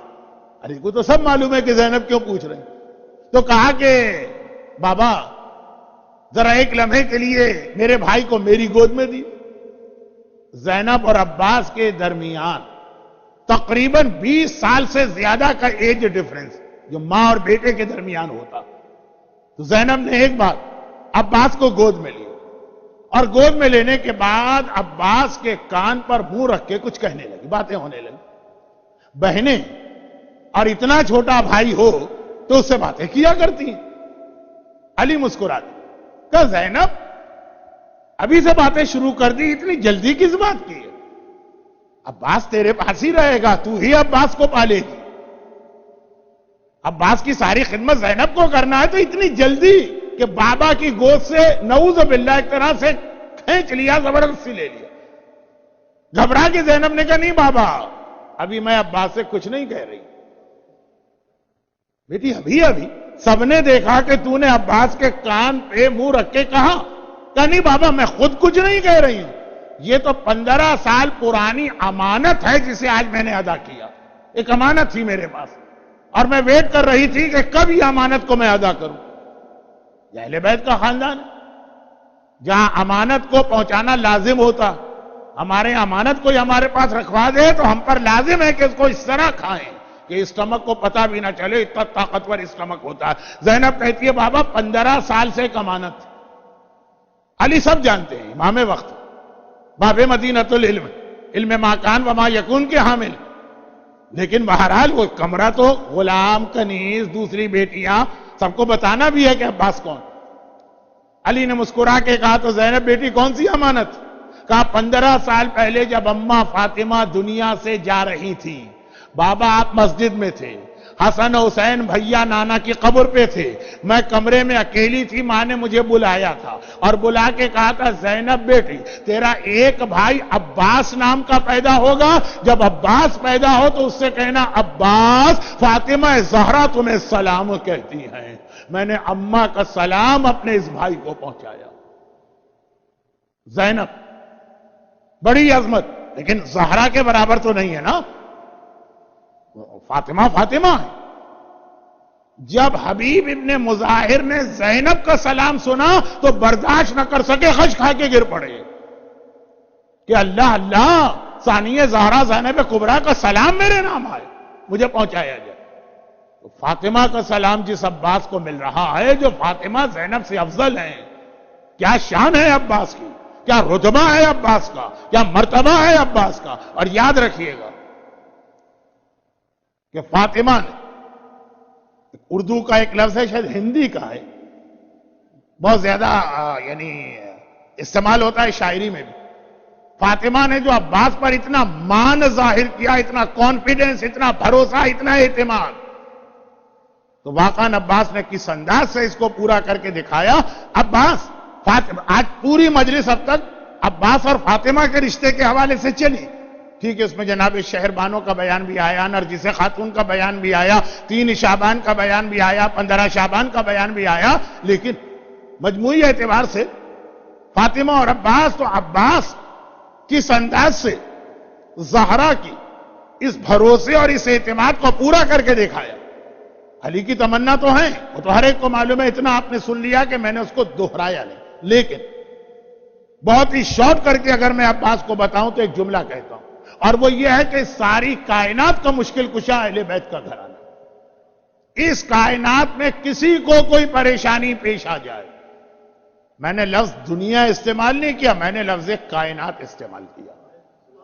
علی کو تو سب معلوم ہے کہ زینب کیوں پوچھ رہے ہیں، تو کہا کہ بابا ذرا ایک لمحے کے لیے میرے بھائی کو میری گود میں دی۔ زینب اور عباس کے درمیان تقریباً 20 سال سے زیادہ کا ایج ڈیفرنس جو ماں اور بیٹے کے درمیان ہوتا، تو زینب نے ایک بار عباس کو گود میں لیا، اور گود میں لینے کے بعد عباس کے کان پر منہ رکھ کے کچھ کہنے لگی، باتیں ہونے لگی۔ بہنیں اور اتنا چھوٹا بھائی ہو تو اس سے باتیں کیا کرتی ہیں۔ علی مسکراتے کہا زینب ابھی سے باتیں شروع کر دی، اتنی جلدی کس بات کی ہے؟ عباس تیرے پاس ہی رہے گا، تو ہی عباس کو پالے گی، عباس کی ساری خدمت زینب کو کرنا ہے، تو اتنی جلدی کہ بابا کی گود سے نعوذ باللہ ایک طرح سے کھینچ لیا، زبردستی لے لیا۔ گھبرا کے زینب نے کہا نہیں بابا ابھی میں عباس سے کچھ نہیں کہہ رہی، بیٹی ابھی سب نے دیکھا کہ تو نے عباس کے کان پہ منہ رکھ کے کہا کہ نہیں بابا میں خود کچھ نہیں کہہ رہی ہوں، یہ تو 15 سال پرانی امانت ہے جسے آج میں نے ادا کیا، ایک امانت تھی میرے پاس اور میں ویٹ کر رہی تھی کہ کب یہ امانت کو میں ادا کروں۔ یہ اہل بیت کا خاندان ہے جہاں امانت کو پہنچانا لازم ہوتا، ہمارے امانت کوئی ہمارے پاس رکھوا دے تو ہم پر لازم ہے کہ اس کو اس طرح کھائیں کہ اسٹمک کو پتہ بھی نہ چلے، اتنا طاقتور اسٹمک ہوتا ہے۔ زینب کہتی ہے بابا 15 سال سے ایک امانت تھی۔ علی سب جانتے ہیں، امام وقت، باب مدینۃ العلم، علم ما کان و ما یکون کے حامل، لیکن بہرحال وہ کمرہ تو غلام، کنیز، دوسری بیٹیاں سب کو بتانا بھی ہے کہ عباس کون۔ علی نے مسکرا کے کہا تو زینب بیٹی کون سی امانت؟ کہا 15 سال پہلے جب اماں فاطمہ دنیا سے جا رہی تھی، بابا آپ مسجد میں تھے، حسن حسین بھیا نانا کی قبر پہ تھے، میں کمرے میں اکیلی تھی، ماں نے مجھے بلایا تھا اور بلا کے کہا تھا زینب بیٹی تیرا ایک بھائی عباس نام کا پیدا ہوگا، جب عباس پیدا ہو تو اس سے کہنا عباس فاطمہ زہرا تمہیں سلام کہتی ہیں۔ میں نے اماں کا سلام اپنے اس بھائی کو پہنچایا۔ زینب بڑی عظمت، لیکن زہرا کے برابر تو نہیں ہے نا. فاطمہ فاطمہ ہے. جب حبیب ابن مظاہر نے زینب کا سلام سنا تو برداشت نہ کر سکے، خش کھا کے گر پڑے کہ اللہ اللہ، ثانیہ زہرا زینب کبریٰ کا سلام میرے نام آئے، مجھے پہنچایا جائے. تو فاطمہ کا سلام جس عباس کو مل رہا ہے، جو فاطمہ زینب سے افضل ہیں، کیا شان ہے عباس کی، کیا رتبہ ہے عباس کا، کیا مرتبہ ہے عباس کا. اور یاد رکھیے گا کہ فاطمہ نے، اردو کا ایک لفظ ہے، شاید ہندی کا ہے، بہت زیادہ یعنی استعمال ہوتا ہے شاعری میں بھی. فاطمہ نے جو عباس پر اتنا مان ظاہر کیا، اتنا کانفیڈنس، اتنا بھروسہ، اتنا اعتماد، تو واقعاً عباس نے کس انداز سے اس کو پورا کر کے دکھایا. عباس فاطمہ، آج پوری مجلس اب تک عباس اور فاطمہ کے رشتے کے حوالے سے چلی. ٹھیک ہے، اس میں جناب شہر بانو کا بیان بھی آیا، نرجس خاتون کا بیان بھی آیا، 3 شعبان کا بیان بھی آیا، 15 شعبان کا بیان بھی آیا، لیکن مجموعی اعتبار سے فاطمہ اور عباس، تو عباس کس انداز سے زہرا کی اس بھروسے اور اس اعتماد کو پورا کر کے دکھایا. علی کی تمنا تو ہے، وہ تو ہر ایک کو معلوم ہے، اتنا آپ نے سن لیا کہ میں نے اس کو دہرایا نہیں. لیکن بہت ہی شارٹ کر کے اگر میں عباس کو بتاؤں تو ایک جملہ کہتا ہوں، اور وہ یہ ہے کہ ساری کائنات کا مشکل کشا اہل بیت کا گھرانہ. اس کائنات میں کسی کو کوئی پریشانی پیش آ جائے، میں نے لفظ دنیا استعمال نہیں کیا، میں نے لفظ کائنات استعمال کیا.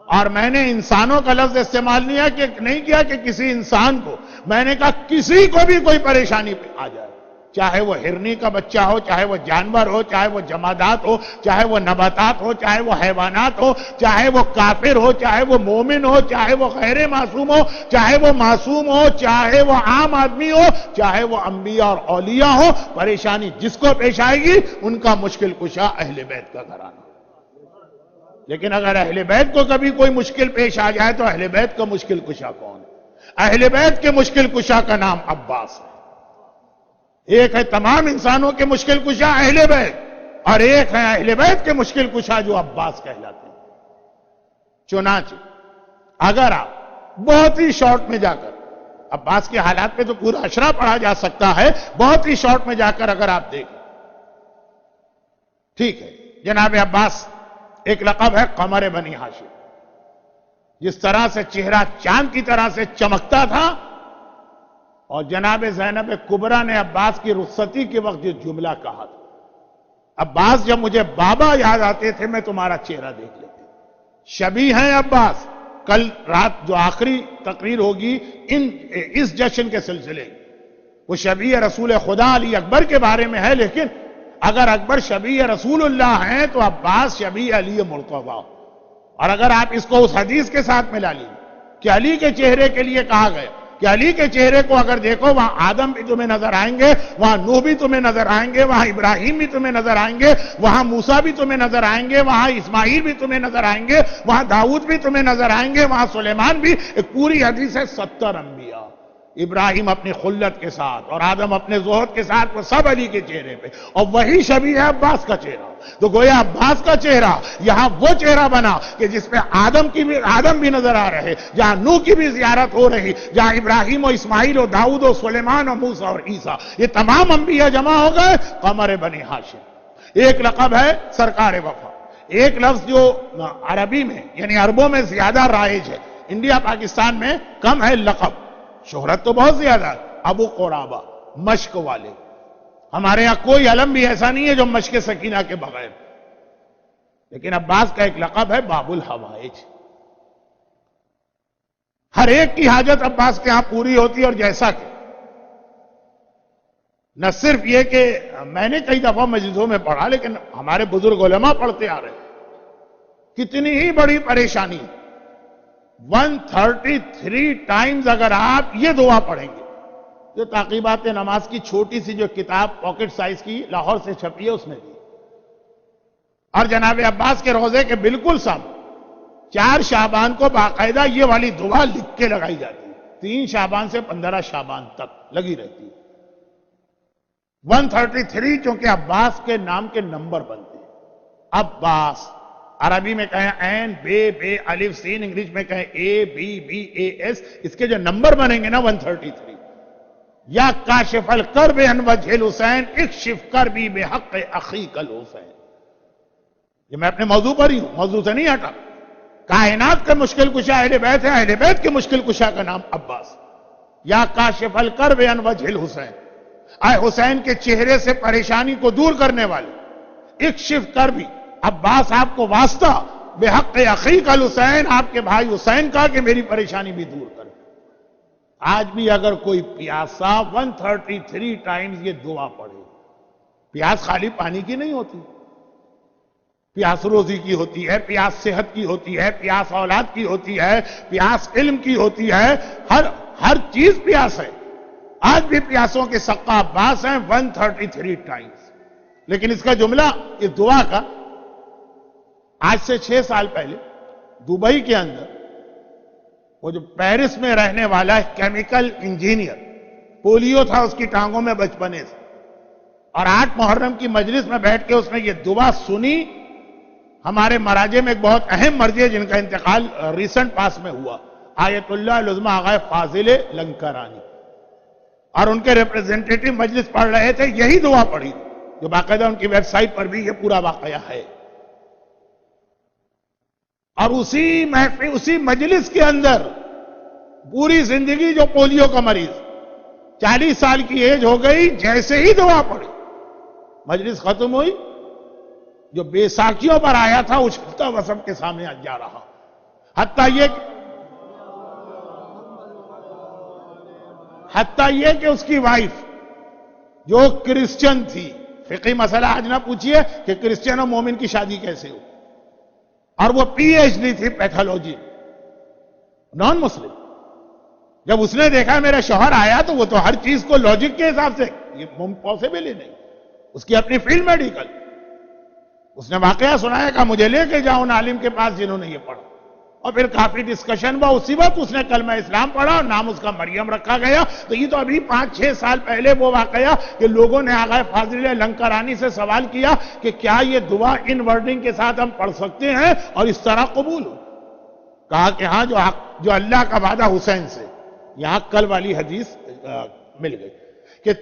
اور میں نے انسانوں کا لفظ استعمال نہیں کیا کہ کسی انسان کو، میں نے کہا کسی کو بھی کوئی پریشانی آ جائے، چاہے وہ ہرنی کا بچہ ہو، چاہے وہ جانور ہو، چاہے وہ جمادات ہو، چاہے وہ نباتات ہو، چاہے وہ حیوانات ہو، چاہے وہ کافر ہو، چاہے وہ مومن ہو، چاہے وہ غیر معصوم ہو، چاہے وہ معصوم ہو، چاہے وہ عام آدمی ہو، چاہے وہ انبیاء اور اولیاء ہو، پریشانی جس کو پیش آئے گی ان کا مشکل کشا اہل بیت کا گھرانہ. لیکن اگر اہل بیت کو کبھی کوئی مشکل پیش آ جائے تو اہل بیت کا مشکل کشا کون ہے؟ اہل بیت کے مشکل کشا کا نام عباس ہے. ایک ہے تمام انسانوں کے مشکل کشا اہل بیت، اور ایک ہے اہل بیت کے مشکل کشا جو عباس کہلاتے ہیں. چنانچہ اگر آپ بہت ہی شارٹ میں جا کر، عباس کے حالات پہ تو پورا اشرا پڑھا جا سکتا ہے، بہت ہی شارٹ میں جا کر اگر آپ دیکھیں، ٹھیک ہے، جناب عباس ایک لقب ہے قمر بنی ہاشم. جس طرح سے چہرہ چاند کی طرح سے چمکتا تھا، اور جناب زینب کبریٰ نے عباس کی رخصتی کے وقت یہ جملہ کہا تھا، عباس جب مجھے بابا یاد آتے تھے میں تمہارا چہرہ دیکھ لیتے. شبیہ ہیں عباس. کل رات جو آخری تقریر ہوگی اس جشن کے سلسلے، وہ شبیہ رسول خدا علی اکبر کے بارے میں ہے، لیکن اگر اکبر شبیہ رسول اللہ ہیں تو عباس شبیہ علی مرتضیٰ. اور اگر آپ اس کو اس حدیث کے ساتھ ملا لیجیے کہ علی کے چہرے کے لیے کہا گیا کہ علی کے چہرے کو اگر دیکھو، وہاں آدم بھی تمہیں نظر آئیں گے، وہاں نوح بھی تمہیں نظر آئیں گے، وہاں ابراہیم بھی تمہیں نظر آئیں گے، وہاں موسیٰ بھی تمہیں نظر آئیں گے، وہاں اسماعیل بھی تمہیں نظر آئیں گے، وہاں داؤد بھی تمہیں نظر آئیں گے، وہاں سلیمان بھی. ایک پوری حدیث ہے 70 انبیاء، ابراہیم اپنی خلت کے ساتھ اور آدم اپنے زہد کے ساتھ، وہ سب علی کے چہرے پہ، اور وہی شبیہ ہے عباس کا چہرہ. تو گویا عباس کا چہرہ یہاں وہ چہرہ بنا کہ جس پہ آدم بھی نظر آ رہے، جہاں نوح کی بھی زیارت ہو رہی، جہاں ابراہیم و اسماعیل و داؤد و سلیمان و موسیٰ اور عیسیٰ، یہ تمام انبیاء جمع ہو گئے قمر بنی ہاشم. ایک لقب ہے سرکار وفا. ایک لفظ جو عربی میں یعنی عربوں میں زیادہ رائج ہے، انڈیا پاکستان میں کم ہے لقب، شہرت تو بہت زیادہ ہے. ابو قرابہ، مشک والے. ہمارے ہاں کوئی علم بھی ایسا نہیں ہے جو مشک سکینہ کے بغیر. لیکن عباس کا ایک لقب ہے باب الحوائج. ہر ایک کی حاجت عباس کے ہاں پوری ہوتی، اور جیسا کہ نہ صرف یہ کہ میں نے کئی دفعہ مجلسوں میں پڑھا، لیکن ہمارے بزرگ علماء پڑھتے آ رہے ہیں، کتنی ہی بڑی پریشانی 133 ٹائمز اگر آپ یہ دعا پڑھیں گے، جو تعقیبات نماز کی چھوٹی سی جو کتاب پاکٹ سائز کی لاہور سے چھپی ہے اس نے دی، اور جناب عباس کے روضے کے بالکل سامنے 4 شعبان کو باقاعدہ یہ والی دعا لکھ کے لگائی جاتی ہے، 3 شعبان سے 15 شعبان تک لگی رہتی ہے. 133 چونکہ عباس کے نام کے نمبر بنتے ہیں، عباس، عربی میں کہیں این، بے الف سین، انگلش میں کہیں اے بی بی اے ایس، اس کے جو نمبر بنیں گے نا 133. یا کاشف الکرب عن وجہ الحسین اکشف کربی بحق اخیک الحسین. یہ میں اپنے موضوع پر ہی ہوں، موضوع سے نہیں ہٹا. کائنات کا مشکل کشا اہل بیت ہے، اہل بیت کے مشکل کشا کا نام عباس. یا کاشف الکرب عن وجہ الحسین، اے حسین کے چہرے سے پریشانی کو دور کرنے والے، اکشف کربی، عباس آپ کو واسطہ، بحق اخیک الحسین، آپ کے بھائی حسین کا کہ میری پریشانی بھی دور کر. آج بھی اگر کوئی پیاسا 133 ٹائمز یہ دعا پڑھے، پیاس خالی پانی کی نہیں ہوتی، پیاس روزی کی ہوتی ہے، پیاس صحت کی ہوتی ہے، پیاس اولاد کی ہوتی ہے، پیاس علم کی ہوتی ہے، ہر چیز پیاس ہے. آج بھی پیاسوں کے سقا عباس ہیں 133 ٹائمز. لیکن اس کا جملہ اس دعا کا آج سے 6 سال پہلے دبئی کے اندر وہ جو پیرس میں رہنے والا ہے کیمیکل انجینئر، پولیو تھا اس کی ٹانگوں میں بچپنے سے، اور 8 محرم کی مجلس میں بیٹھ کے اس نے یہ دعا سنی. ہمارے مراجع میں ایک بہت اہم مرجع جن کا انتقال ریسنٹ پاس میں ہوا، آیت اللہ العظمی آغا فاضل لنکرانی، اور ان کے ریپریزنٹیٹو مجلس پڑھ رہے تھے، یہی دعا پڑھی جو باقاعدہ ان کی ویب سائٹ پر بھی یہ پورا واقعہ ہے. اور اسی مجلس کے اندر پوری زندگی جو پولیو کا مریض، 40 سال کی ایج ہو گئی، جیسے ہی دعا پڑی مجلس ختم ہوئی، جو بیساکھیوں پر آیا تھا اچھلتا ہوا سب کے سامنے جا رہا. حتیٰ یہ کہ اس کی وائف جو کرسچن تھی، فقہی مسئلہ آج نہ پوچھئے کہ کرسچن اور مومن کی شادی کیسے ہو، اور وہ پی ایچ ڈی تھی پیتھولوجی، نان مسلم. جب اس نے دیکھا میرا شوہر آیا تو وہ تو ہر چیز کو لاجک کے حساب سے، یہ پاسبل ہی نہیں، اس کی اپنی فیلڈ میڈیکل. اس نے واقعہ سنایا کہ مجھے لے کے جاؤ ان عالم کے پاس جنہوں نے یہ پڑھا، اور پھر کافی ڈسکشن ہوا. اسی وقت اس نے کلمہ اسلام پڑھا اور نام اس کا مریم رکھا گیا. تو یہ تو ابھی 5-6 سال پہلے وہ واقعہ کہ لوگوں نے آغا فاضل لنکرانی سے سوال کیا کہ کیا یہ دعا ان ورڈنگ کے ساتھ ہم پڑھ سکتے ہیں اور اس طرح قبول ہو. کہا کہ ہاں، جو اللہ کا وعدہ حسین سے، یہاں کل والی حدیث مل گئی کہ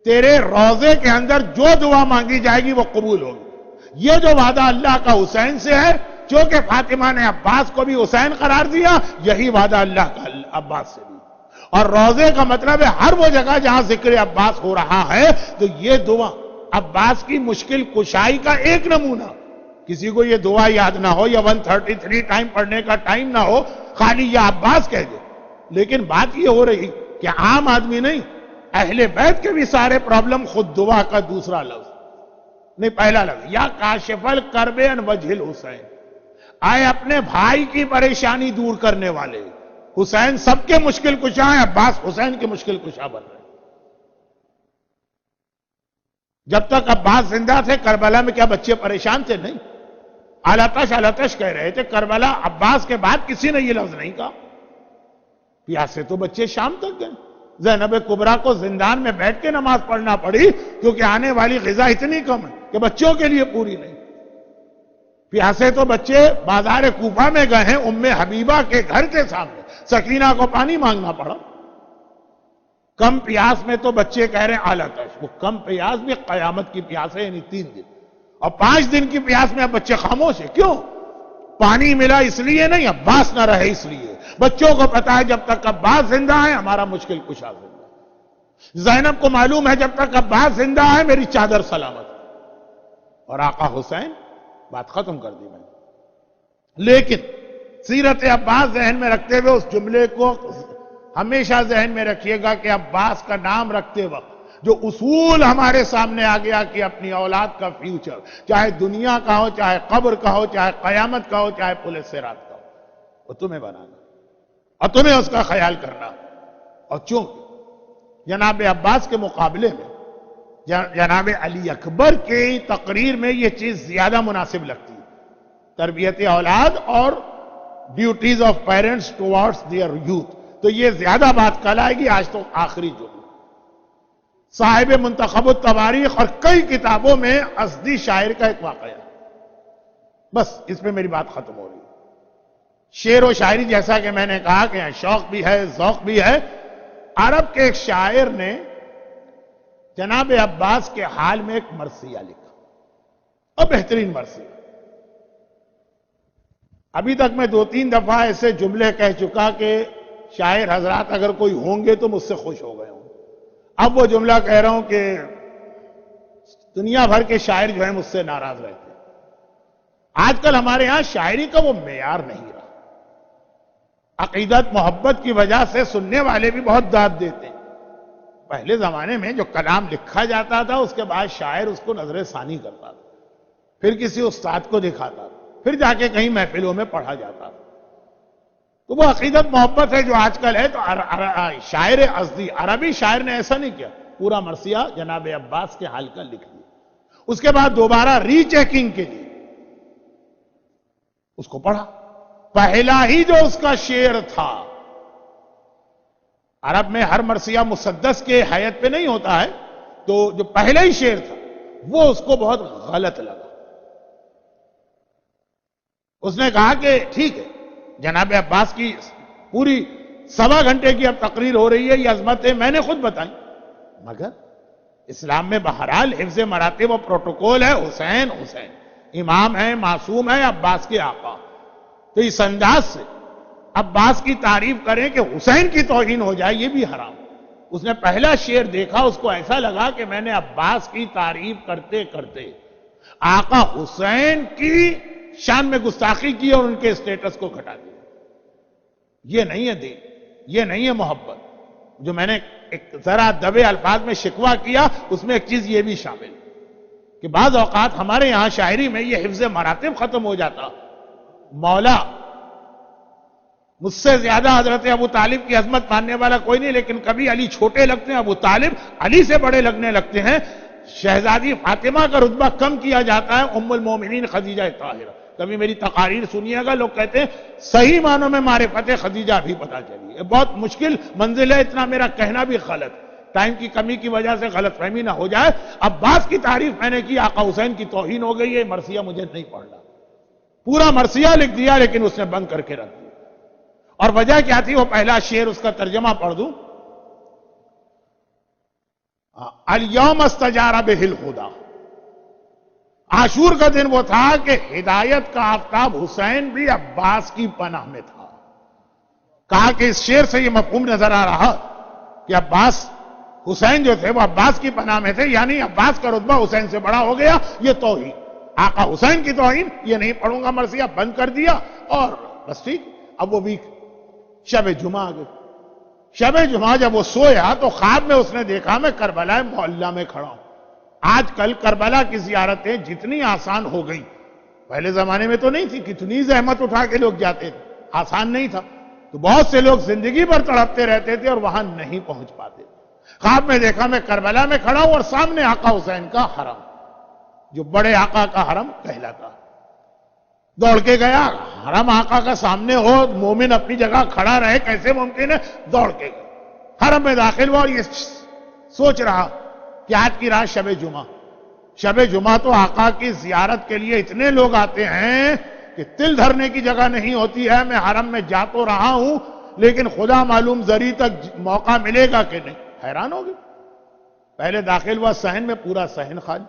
تیرے روضے کے اندر جو دعا مانگی جائے گی وہ قبول ہوگی. یہ جو وعدہ اللہ کا حسین سے ہے، چونکہ فاطمہ نے عباس کو بھی حسین قرار دیا، یہی وعدہ اللہ کا عباس سے بھی. اور روضے کا مطلب ہے ہر وہ جگہ جہاں ذکر عباس ہو رہا ہے تو یہ دعا عباس کی مشکل کشائی کا ایک نمونہ. کسی کو یہ دعا یاد نہ ہو یا 133 ٹائم پڑھنے کا ٹائم نہ ہو، خالی یہ عباس کہہ دے. لیکن بات یہ ہو رہی کہ عام آدمی نہیں، اہل بیت کے بھی سارے پرابلم خود دعا کا دوسرا لفظ نہیں، پہلا لفظ، یا کاشف الکرب عن وجہ الحسین، آئے اپنے بھائی کی پریشانی دور کرنے والے. حسین سب کے مشکل کشا ہیں، عباس حسین کے مشکل کشا بن رہے. جب تک عباس زندہ تھے کربلا میں کیا بچے پریشان تھے؟ نہیں. آلاتش کہہ رہے تھے کربلا، عباس کے بعد کسی نے یہ لفظ نہیں کہا. پیاس سے تو بچے شام تک گئے. زینب کبریٰ کو زندان میں بیٹھ کے نماز پڑھنا پڑی کیونکہ آنے والی غذا اتنی کم ہے کہ بچوں کے لیے پوری نہیں. پیاسے تو بچے بازار کوفہ میں گئے ہیں، ام حبیبہ کے گھر کے سامنے سکینہ کو پانی مانگنا پڑا. کم پیاس میں تو بچے کہہ رہے ہیں آلاتش. وہ کم پیاس بھی قیامت کی پیاس ہے، یعنی 3 دن، اور 5 دن کی پیاس میں اب بچے خاموش ہیں. کیوں؟ پانی ملا اس لیے نہیں، عباس نہ رہے اس لیے. بچوں کو پتا ہے جب تک عباس زندہ ہے ہمارا مشکل کشا زندہ ہے. زینب کو معلوم ہے جب تک عباس زندہ ہے میری چادر سلامت ہے. اور آقا حسین، بات ختم کر دی میں نے. لیکن سیرت عباس ذہن میں رکھتے ہوئے اس جملے کو ہمیشہ ذہن میں رکھیے گا کہ عباس کا نام رکھتے وقت جو اصول ہمارے سامنے آ گیا کہ اپنی اولاد کا فیوچر، چاہے دنیا کا ہو، چاہے قبر کا ہو، چاہے قیامت کا ہو، چاہے پل صراط کا ہو، وہ تمہیں بنانا اور تمہیں اس کا خیال کرنا. اور چونکہ جناب عباس کے مقابلے میں جناب علی اکبر کی تقریر میں یہ چیز زیادہ مناسب لگتی ہے، تربیت اولاد اور duties of parents towards their youth. تو یہ زیادہ بات کل آئے گی. آج تو آخری جملہ صاحب منتخب التواریخ اور کئی کتابوں میں ازدی شاعر کا ایک واقعہ ہے. بس اس پہ میری بات ختم ہو رہی ہے۔ شعر و شاعری جیسا کہ میں نے کہا کہ شوق بھی ہے، ذوق بھی ہے۔ عرب کے ایک شاعر نے جناب عباس کے حال میں ایک مرثیہ لکھا، اور بہترین مرثیہ۔ ابھی تک میں 2-3 دفعہ ایسے جملے کہہ چکا کہ شاعر حضرات اگر کوئی ہوں گے تو مجھ سے خوش ہو گئے ہوں۔ اب وہ جملہ کہہ رہا ہوں کہ دنیا بھر کے شاعر جو ہیں مجھ سے ناراض رہتے ہیں۔ آج کل ہمارے ہاں شاعری کا وہ معیار نہیں رہا۔ عقیدت محبت کی وجہ سے سننے والے بھی بہت داد دیتے ہیں۔ پہلے زمانے میں جو کلام لکھا جاتا تھا اس کے بعد شاعر اس کو نظر ثانی کرتا تھا، پھر کسی استاد کو دکھاتا تھا، پھر جا کے کہیں محفلوں میں پڑھا جاتا تھا۔ تو وہ عقیدت محبت ہے جو آج کل ہے۔ تو شاعر ازدی عربی شاعر نے ایسا نہیں کیا، پورا مرثیہ جناب عباس کے حال کا لکھ دیا۔ اس کے بعد دوبارہ ری چیکنگ کے لیے اس کو پڑھا۔ پہلا ہی جو اس کا شعر تھا، عرب میں ہر مرثیہ مسدس کے حیت پہ نہیں ہوتا ہے، تو جو پہلا ہی شعر تھا وہ اس کو بہت غلط لگا۔ اس نے کہا کہ ٹھیک ہے، جناب عباس کی پوری 1.25 گھنٹے کی اب تقریر ہو رہی ہے، یہ عظمتیں میں نے خود بتائیں، مگر اسلام میں بہرحال حفظ مراتب و پروٹوکول ہے۔ حسین امام ہے، معصوم ہے، عباس کے آقا۔ تو اس انداز سے عباس کی تعریف کریں کہ حسین کی توہین ہو جائے، یہ بھی حرام۔ اس نے پہلا شعر دیکھا، اس کو ایسا لگا کہ میں نے عباس کی تعریف کرتے کرتے آقا حسین کی شان میں گستاخی کی اور ان کے اسٹیٹس کو گھٹا دیا۔ یہ نہیں ہے دین، یہ نہیں ہے محبت۔ جو میں نے ایک ذرا دبے الفاظ میں شکوہ کیا، اس میں ایک چیز یہ بھی شامل ہے کہ بعض اوقات ہمارے یہاں شاعری میں یہ حفظ مراتب ختم ہو جاتا۔ مولا مجھ سے زیادہ حضرت ابو طالب کی عظمت ماننے والا کوئی نہیں، لیکن کبھی علی چھوٹے لگتے ہیں، ابو طالب علی سے بڑے لگنے لگتے ہیں۔ شہزادی فاطمہ کا رتبہ کم کیا جاتا ہے ام المومنین خدیجہ طاہرہ۔ کبھی میری تقاریر سنیے گا، لوگ کہتے ہیں صحیح معنوں میں معرفت خدیجہ بھی پتہ چلی ہے۔ بہت مشکل منزل ہے، اتنا میرا کہنا بھی غلط، ٹائم کی کمی کی وجہ سے غلط فہمی نہ ہو جائے۔ عباس کی تعریف میں نے کی، آقا حسین کی توہین ہو گئی، یہ مرثیہ مجھے نہیں پڑھنا۔ پورا مرثیہ لکھ دیا لیکن اس نے بند کر کے رکھ دیا۔ اور وجہ کیا تھی؟ وہ پہلا شعر اس کا ترجمہ پڑھ دوں۔ الیوم استجار بہ الہدی، عاشور کا دن وہ تھا کہ ہدایت کا آفتاب حسین بھی عباس کی پناہ میں تھا۔ کہا کہ اس شعر سے یہ مفہوم نظر آ رہا کہ عباس حسین جو تھے وہ عباس کی پناہ میں تھے، یعنی عباس کا رتبہ حسین سے بڑا ہو گیا۔ یہ توہین، آقا حسین کی توہین، یہ نہیں پڑھوں گا، مرثیہ بند کر دیا۔ اور بس ٹھیک، اب وہ بھی شب جمعہ آ گئی۔ شب جمعہ جب وہ سویا تو خواب میں اس نے دیکھا میں کربلا معلیٰ میں کھڑا ہوں۔ آج کل کربلا کی زیارتیں جتنی آسان ہو گئی، پہلے زمانے میں تو نہیں تھی، کتنی زحمت اٹھا کے لوگ جاتے تھے، آسان نہیں تھا، تو بہت سے لوگ زندگی بھر تڑپتے رہتے تھے اور وہاں نہیں پہنچ پاتے۔ خواب میں دیکھا میں کربلا میں کھڑا ہوں اور سامنے آقا حسین کا حرم، جو بڑے آقا کا حرم کہلاتا۔ دوڑ کے گیا، حرم آقا کا سامنے ہو، مومن اپنی جگہ کھڑا رہے، کیسے ممکن ہے؟ دوڑ کے گیا، حرم میں داخل ہوا اور یہ سوچ رہا کہ آج کی رات شب جمعہ، شب جمعہ تو آقا کی زیارت کے لیے اتنے لوگ آتے ہیں کہ تل دھرنے کی جگہ نہیں ہوتی ہے۔ میں حرم میں جا تو رہا ہوں لیکن خدا معلوم زری تک موقع ملے گا کہ نہیں۔ حیران ہو گئی۔ پہلے داخل ہوا صحن میں، پورا صحن خالی،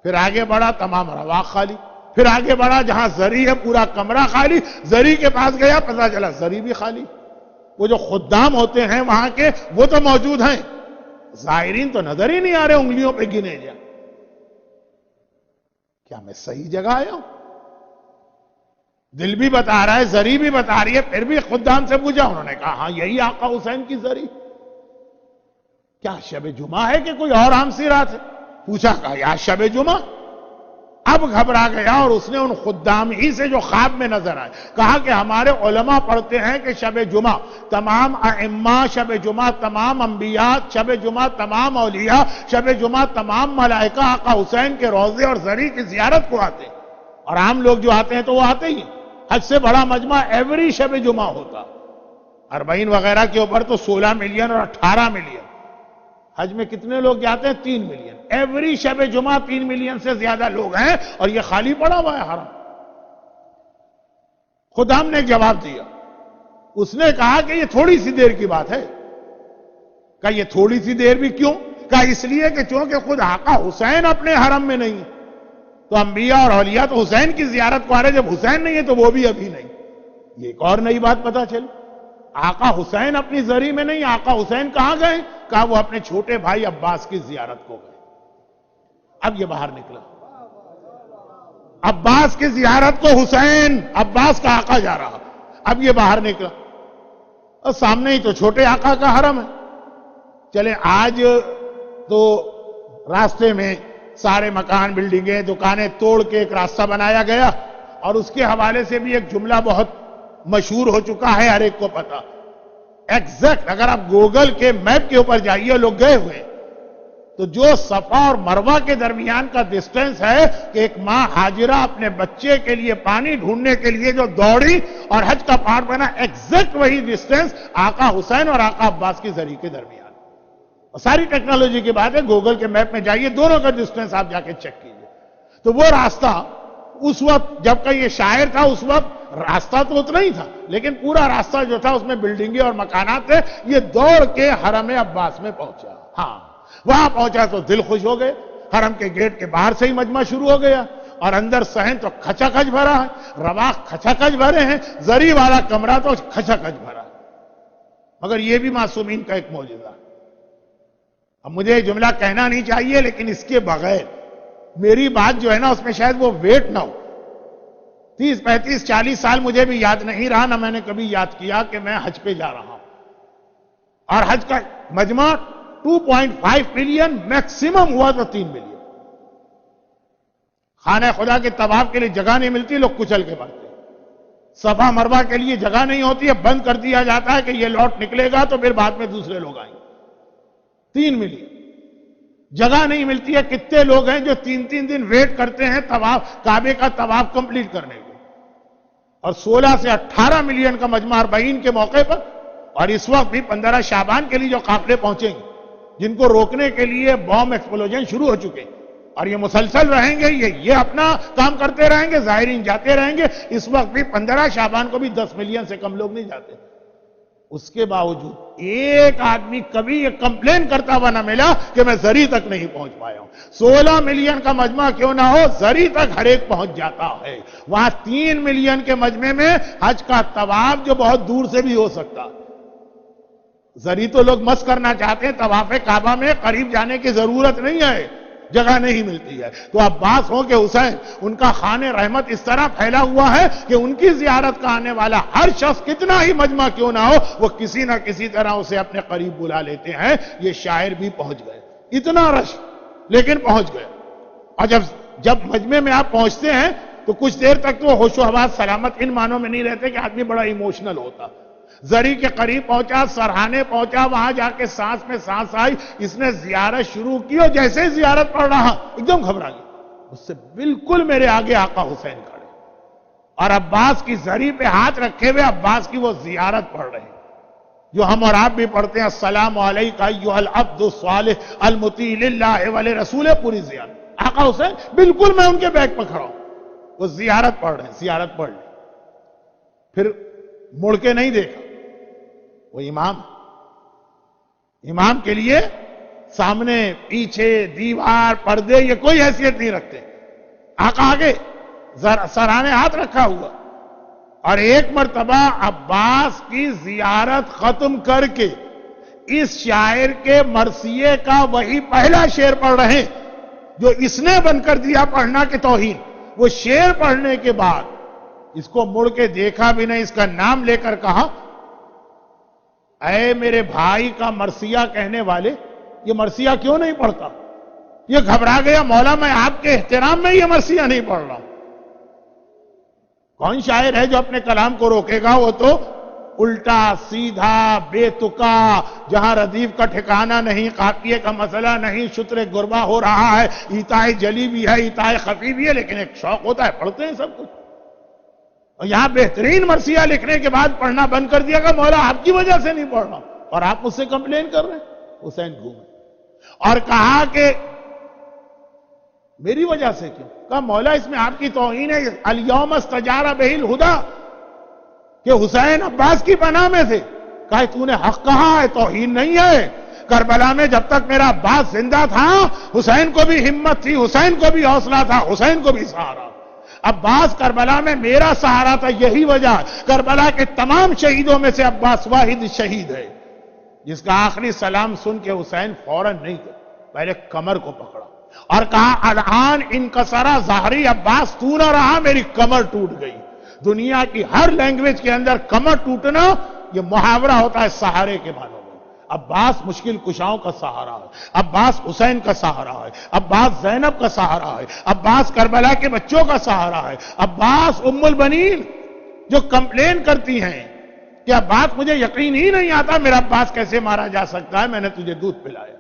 پھر آگے بڑھا تمام رواق خالی، پھر آگے بڑھا جہاں زری ہے پورا کمرہ خالی، زری کے پاس گیا پتہ چلا زری بھی خالی۔ وہ جو خدام ہوتے ہیں وہاں کے وہ تو موجود ہیں، ظاہرین تو نظر ہی نہیں آ رہے، انگلیوں پہ گنے جا۔ کیا میں صحیح جگہ آیا ہوں؟ دل بھی بتا رہا ہے، زری بھی بتا رہی ہے، پھر بھی خدام سے پوچھا، انہوں نے کہا ہاں یہی آقا حسین کی زری۔ کیا شب جمعہ ہے کہ کوئی اور عام سی رات ہے؟ پوچھا، کہا یا شب جمعہ۔ اب گھبرا گیا اور اس نے ان خدام ہی سے جو خواب میں نظر آئے کہا کہ ہمارے علماء پڑھتے ہیں کہ شب جمعہ تمام ائمہ، شب جمعہ تمام انبیاء، شب جمعہ تمام اولیاء، شب جمعہ تمام ملائکہ آقا حسین کے روضے اور زری کی زیارت کو آتے ہیں، اور عام لوگ جو آتے ہیں تو وہ آتے ہی ہیں۔ حج سے بڑا مجمع ایوری شب جمعہ ہوتا، اربعین وغیرہ کے اوپر تو 16 ملین اور 18 ملین۔ حج میں کتنے لوگ جاتے ہیں؟ 3 ملین۔ ایوری شب جمعہ 3 ملین سے زیادہ لوگ ہیں اور یہ خالی پڑا ہوا ہے حرم۔ خدا نے ایک جواب دیا. اس نے کہا کہ یہ تھوڑی سی دیر کی بات ہے. کہا یہ تھوڑی سی دیر بھی کیوں؟ کہا اس لیے کہ چونکہ خود آقا حسین اپنے حرم میں نہیں ہے تو انبیاء اور اولیاء تو حسین کی زیارت کو آ رہے, جب حسین نہیں ہے تو وہ بھی ابھی نہیں. یہ ایک اور نئی بات پتا چلی. آقا حسین اپنی زری میں نہیں, آقا حسین کہاں گئے؟ کہا وہ اپنے چھوٹے بھائی عباس کی زیارت کو گئے. اب یہ باہر نکلا. عباس کی زیارت کو حسین, عباس کا آقا جا رہا. اب یہ باہر نکلا اور سامنے ہی تو چھوٹے آقا کا حرم ہے. چلے آج تو راستے میں سارے مکان, بلڈنگیں, دکانیں توڑ کے ایک راستہ بنایا گیا, اور اس کے حوالے سے بھی ایک جملہ بہت مشہور ہو چکا ہے, ہر ایک کو پتا. ایگزیکٹ اگر آپ گوگل کے میپ کے اوپر جائیے, لوگ گئے ہوئے, تو جو صفا اور مروہ کے درمیان کا ڈسٹینس ہے کہ ایک ماں حاجرہ اپنے بچے کے لیے پانی ڈھونڈنے کے لیے جو دوڑی اور حج کا پہاڑ بنا, ایگزیکٹ وہی ڈسٹینس آقا حسین اور آقا عباس کی زری کے درمیان. اور ساری ٹیکنالوجی کی بات ہے, گوگل کے میپ میں جائیے, دونوں کا ڈسٹینس آپ جا کے چیک کیجئے. تو وہ راستہ اس وقت جب کہ یہ شاعر تھا, اس وقت راستہ تو اتنا ہی تھا, لیکن پورا راستہ جو تھا اس میں بلڈنگیں اور مکانات تھے. یہ دوڑ کے حرم عباس میں پہنچا. ہاں, وہاں پہنچا تو دل خوش ہو گئے. حرم کے گیٹ کے باہر سے ہی مجمع شروع ہو گیا, اور اندر صحن تو کھچا کھچ بھرا ہے, رواق کھچا کھچ بھرے ہیں, زری والا کمرہ تو کھچا کھچ بھرا ہے. مگر یہ بھی معصومین کا ایک معجزہ. اب مجھے یہ جملہ کہنا نہیں چاہیے, لیکن اس کے بغیر میری بات جو ہے نا, اس میں شاید وہ ویٹ نہ ہو. 30, 35, 40 سال مجھے بھی یاد نہیں رہا, نہ میں نے کبھی یاد کیا کہ میں حج پہ جا رہا ہوں. اور حج کا مجمع 2.5 ملین, میکسیمم ہوا تو 3 ملین. خانہ خدا کے طواف کے لیے جگہ نہیں ملتی, لوگ کچل کے بھرتے. صفا مروہ کے لیے جگہ نہیں ہوتی ہے, بند کر دیا جاتا ہے کہ یہ لوٹ نکلے گا تو پھر بعد میں دوسرے لوگ آئیں گے. 3 ملین جگہ نہیں ملتی ہے. کتنے لوگ ہیں جو 3 دن ویٹ کرتے ہیں طواف, کعبے کا طواف کمپلیٹ کرنے کے. اور 16 سے 18 ملین کا مجمع اربعین کے موقع پر, اور اس وقت بھی 15 شعبان کے لیے جو قافلے پہنچیں گے, جن کو روکنے کے لیے بام ایکسپلوژن شروع ہو چکے, اور یہ مسلسل رہیں گے, یہ اپنا کام کرتے رہیں گے, زائرین جاتے رہیں گے. اس وقت بھی 15 شعبان کو بھی 10 ملین سے کم لوگ نہیں جاتے. اس کے باوجود ایک آدمی کبھی یہ کمپلین کرتا ہوا نہ ملا کہ میں زری تک نہیں پہنچ پایا ہوں. 16 ملین کا مجمع کیوں نہ ہو, زری تک ہر ایک پہنچ جاتا ہے. وہاں 3 ملین کے مجمع میں حج کا طواف جو بہت دور سے بھی ہو سکتا. زری تو لوگ مس کرنا چاہتے ہیں, طواف کعبہ میں قریب جانے کی ضرورت نہیں ہے, جگہ نہیں ملتی ہے. تو عباس ہو کہ حسین, ان کا خانہ رحمت اس طرح پھیلا ہوا ہے کہ ان کی زیارت کا آنے والا ہر شخص کتنا ہی مجمع کیوں نہ ہو, وہ کسی نہ کسی طرح اسے اپنے قریب بلا لیتے ہیں. یہ شاعر بھی پہنچ گئے, اتنا رش, لیکن پہنچ گئے. اور جب مجمع میں آپ پہنچتے ہیں تو کچھ دیر تک تو ہوش و حواس سلامت ان معنوں میں نہیں رہتے کہ آدمی بڑا ایموشنل ہوتا. زری کے قریب پہنچا, سرہانے پہنچا, وہاں جا کے سانس میں سانس آئی. اس نے زیارت شروع کی اور جیسے ہی زیارت پڑھ رہا ایک دم گھبرا گیا. اس سے بالکل میرے آگے آقا حسین کھڑے, اور عباس کی زری پہ ہاتھ رکھے ہوئے عباس کی وہ زیارت پڑھ رہے ہیں جو ہم اور آپ بھی پڑھتے ہیں, السلام علیکہ ایھا العبد الصالح المطیع للہ ولرسولہ, پوری زیارت. آقا حسین بالکل میں ان کے بیک پہ کھڑا ہوں, وہ زیارت پڑھ رہے ہیں. زیارت پڑھ لی, پھر مڑ کے نہیں دیکھا. وہ امام کے لیے سامنے پیچھے دیوار پردے یہ کوئی حیثیت نہیں رکھتے. آقا آگے سرانے ہاتھ رکھا ہوا, اور ایک مرتبہ عباس کی زیارت ختم کر کے اس شاعر کے مرثیے کا وہی پہلا شعر پڑھ رہے ہیں جو اس نے بند کر دیا پڑھنا کے توہین. وہ شعر پڑھنے کے بعد اس کو مڑ کے دیکھا بھی نہیں, اس کا نام لے کر کہا, اے میرے بھائی کا مرثیہ کہنے والے, یہ مرثیہ کیوں نہیں پڑھتا؟ یہ گھبرا گیا, مولا میں آپ کے احترام میں یہ مرثیہ نہیں پڑھ رہا ہوں. کون شاعر ہے جو اپنے کلام کو روکے گا؟ وہ تو الٹا سیدھا بے تکا, جہاں ردیف کا ٹھکانہ نہیں, قافیے کا مسئلہ نہیں, شتر گربا ہو رہا ہے, ایتائے جلی بھی ہے, ایتائے خفی بھی ہے, لیکن ایک شوق ہوتا ہے, پڑھتے ہیں سب کچھ. اور یہاں بہترین مرثیہ لکھنے کے بعد پڑھنا بند کر دیا گا, مولا آپ کی وجہ سے نہیں پڑھ رہا ہوں, اور آپ مجھ سے کمپلین کر رہے ہیں. حسین گھومے اور کہا کہ میری وجہ سے کیوں؟ کہا مولا اس میں آپ کی توہین ہے. الیوم استجار بہ الہدی, کہ حسین عباس کی پناہ میں تھے. کہا تو نے حق کہا ہے، توہین نہیں ہے. کربلا میں جب تک میرا عباس زندہ تھا حسین کو بھی ہمت تھی، حسین کو بھی حوصلہ تھا، حسین کو بھی سہارا. عباس کربلا میں میرا سہارا تھا، یہی وجہ کربلا کے تمام شہیدوں میں سے عباس واحد شہید ہے جس کا آخری سلام سن کے حسین فوراً نہیں تھا، پہلے کمر کو پکڑا اور کہا الان انکسرا ظہری عباس، تو نہ رہا میری کمر ٹوٹ گئی. دنیا کی ہر لینگویج کے اندر کمر ٹوٹنا یہ محاورہ ہوتا ہے سہارے کے معنوں میں. عباس مشکل کشاؤں کا سہارا ہے، عباس حسین کا سہارا ہے، عباس زینب کا سہارا ہے، عباس کربلا کے بچوں کا سہارا ہے، عباس ام البنین جو کمپلین کرتی ہیں کہ عباس مجھے یقین ہی نہیں آتا میرا عباس کیسے مارا جا سکتا ہے، میں نے تجھے دودھ پلایا.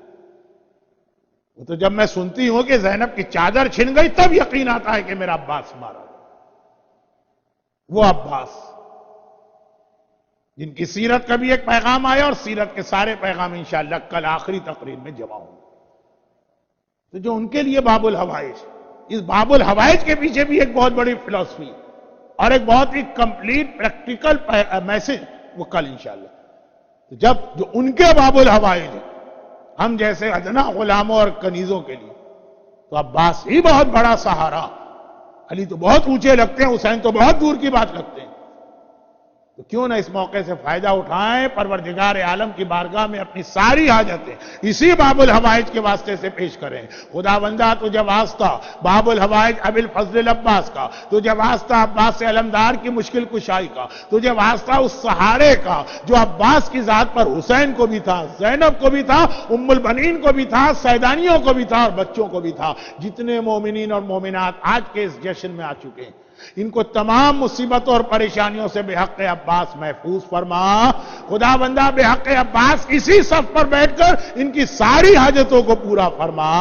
وہ تو جب میں سنتی ہوں کہ زینب کی چادر چھن گئی تب یقین آتا ہے کہ میرا عباس مارا. وہ عباس جن کی سیرت کا بھی ایک پیغام آیا اور سیرت کے سارے پیغام انشاءاللہ کل آخری تقریر میں جمع ہوں. تو جو ان کے لیے باب الحوائج، اس باب الحوائج کے پیچھے بھی ایک بہت بڑی فلسفی اور ایک بہت ہی کمپلیٹ پریکٹیکل میسج وہ کل انشاءاللہ. تو جب جو ان کے باب الحوائج ہیں ہم جیسے ادنا غلاموں اور کنیزوں کے لیے، تو عباس ہی بہت بڑا سہارا. علی تو بہت اونچے لگتے ہیں، حسین تو بہت دور کی بات لگتے ہیں. تو کیوں نہ اس موقع سے فائدہ اٹھائیں، پروردگار عالم کی بارگاہ میں اپنی ساری حاجتیں اسی باب الحوائج کے واسطے سے پیش کریں. خداوندہ تجھے واسطہ باب الحوائج ابی الفضل عباس کا، تجھے واسطہ عباس علمدار کی مشکل کشائی کا، تجھے واسطہ اس سہارے کا جو عباس کی ذات پر حسین کو بھی تھا، زینب کو بھی تھا، ام البنین کو بھی تھا، سیدانیوں کو بھی تھا اور بچوں کو بھی تھا. جتنے مومنین اور مومنات آج کے اس جشن میں آ چکے ہیں ان کو تمام مصیبتوں اور پریشانیوں سے بے حق عباس محفوظ فرما. خداوندہ بے حق عباس اسی صف پر بیٹھ کر ان کی ساری حاجتوں کو پورا فرما.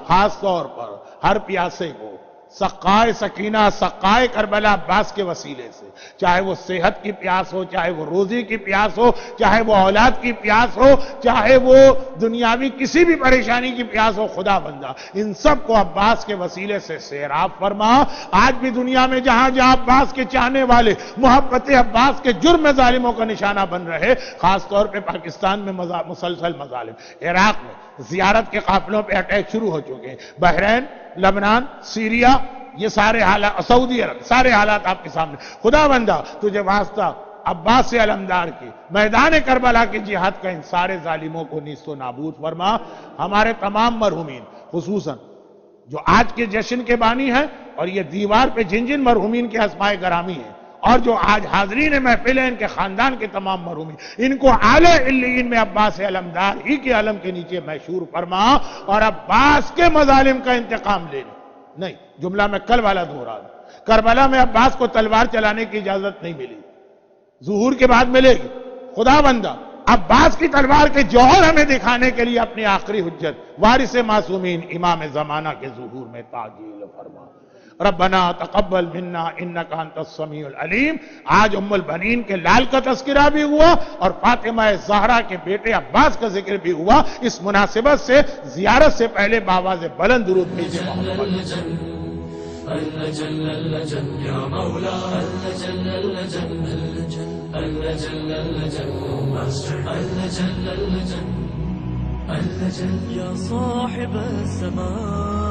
خاص طور پر ہر پیاسے کو سقائے سکینہ، سقائے کربلا عباس کے وسیلے سے، چاہے وہ صحت کی پیاس ہو، چاہے وہ روزی کی پیاس ہو، چاہے وہ اولاد کی پیاس ہو، چاہے وہ دنیاوی کسی بھی پریشانی کی پیاس ہو، خدا بندہ ان سب کو عباس کے وسیلے سے سیراب فرما. آج بھی دنیا میں جہاں جہاں عباس کے چاہنے والے محبت عباس کے جرم ظالموں کا نشانہ بن رہے، خاص طور پہ پاکستان میں مسلسل مظالم، عراق میں زیارت کے قافلوں پہ اٹیک شروع ہو چکے ہیں، بحرین، لبنان، سیریا، یہ سارے حالات، سعودی عرب، سارے حالات آپ کے سامنے. خدا بندہ تجھے واسطہ عباس علمدار کی میدان کربلا کی جہاد کا ان سارے ظالموں کو نیست و نابود فرما. ہمارے تمام مرحومین خصوصاً جو آج کے جشن کے بانی ہیں اور یہ دیوار پہ جن جن مرحومین کے اسماء گرامی ہیں اور جو آج حاضرین محفل ہیں ان کے خاندان کے تمام مرحومین، ان کو اعلی علیین میں عباس علمدار ہی کے علم کے نیچے محشور فرما اور عباس کے مظالم کا انتقام لینا. نہیں، جملہ میں کل والا دہرا دوں، کربلا میں عباس کو تلوار چلانے کی اجازت نہیں ملی، ظہور کے بعد ملے گی. خدا بندہ عباس کی تلوار کے جوہر ہمیں دکھانے کے لیے اپنی آخری حجت وارث معصومین امام زمانہ کے ظہور میں تعجیل فرما. ربنا تقبل منا انکا انت السمیع العلیم. آج ام البنین کے لال کا تذکرہ بھی ہوا اور فاطمہ زہرا کے بیٹے عباس کا ذکر بھی ہوا. اس مناسبت سے زیارت سے پہلے بآواز بلند درود بھیجے محمد.
يا صاحب السماء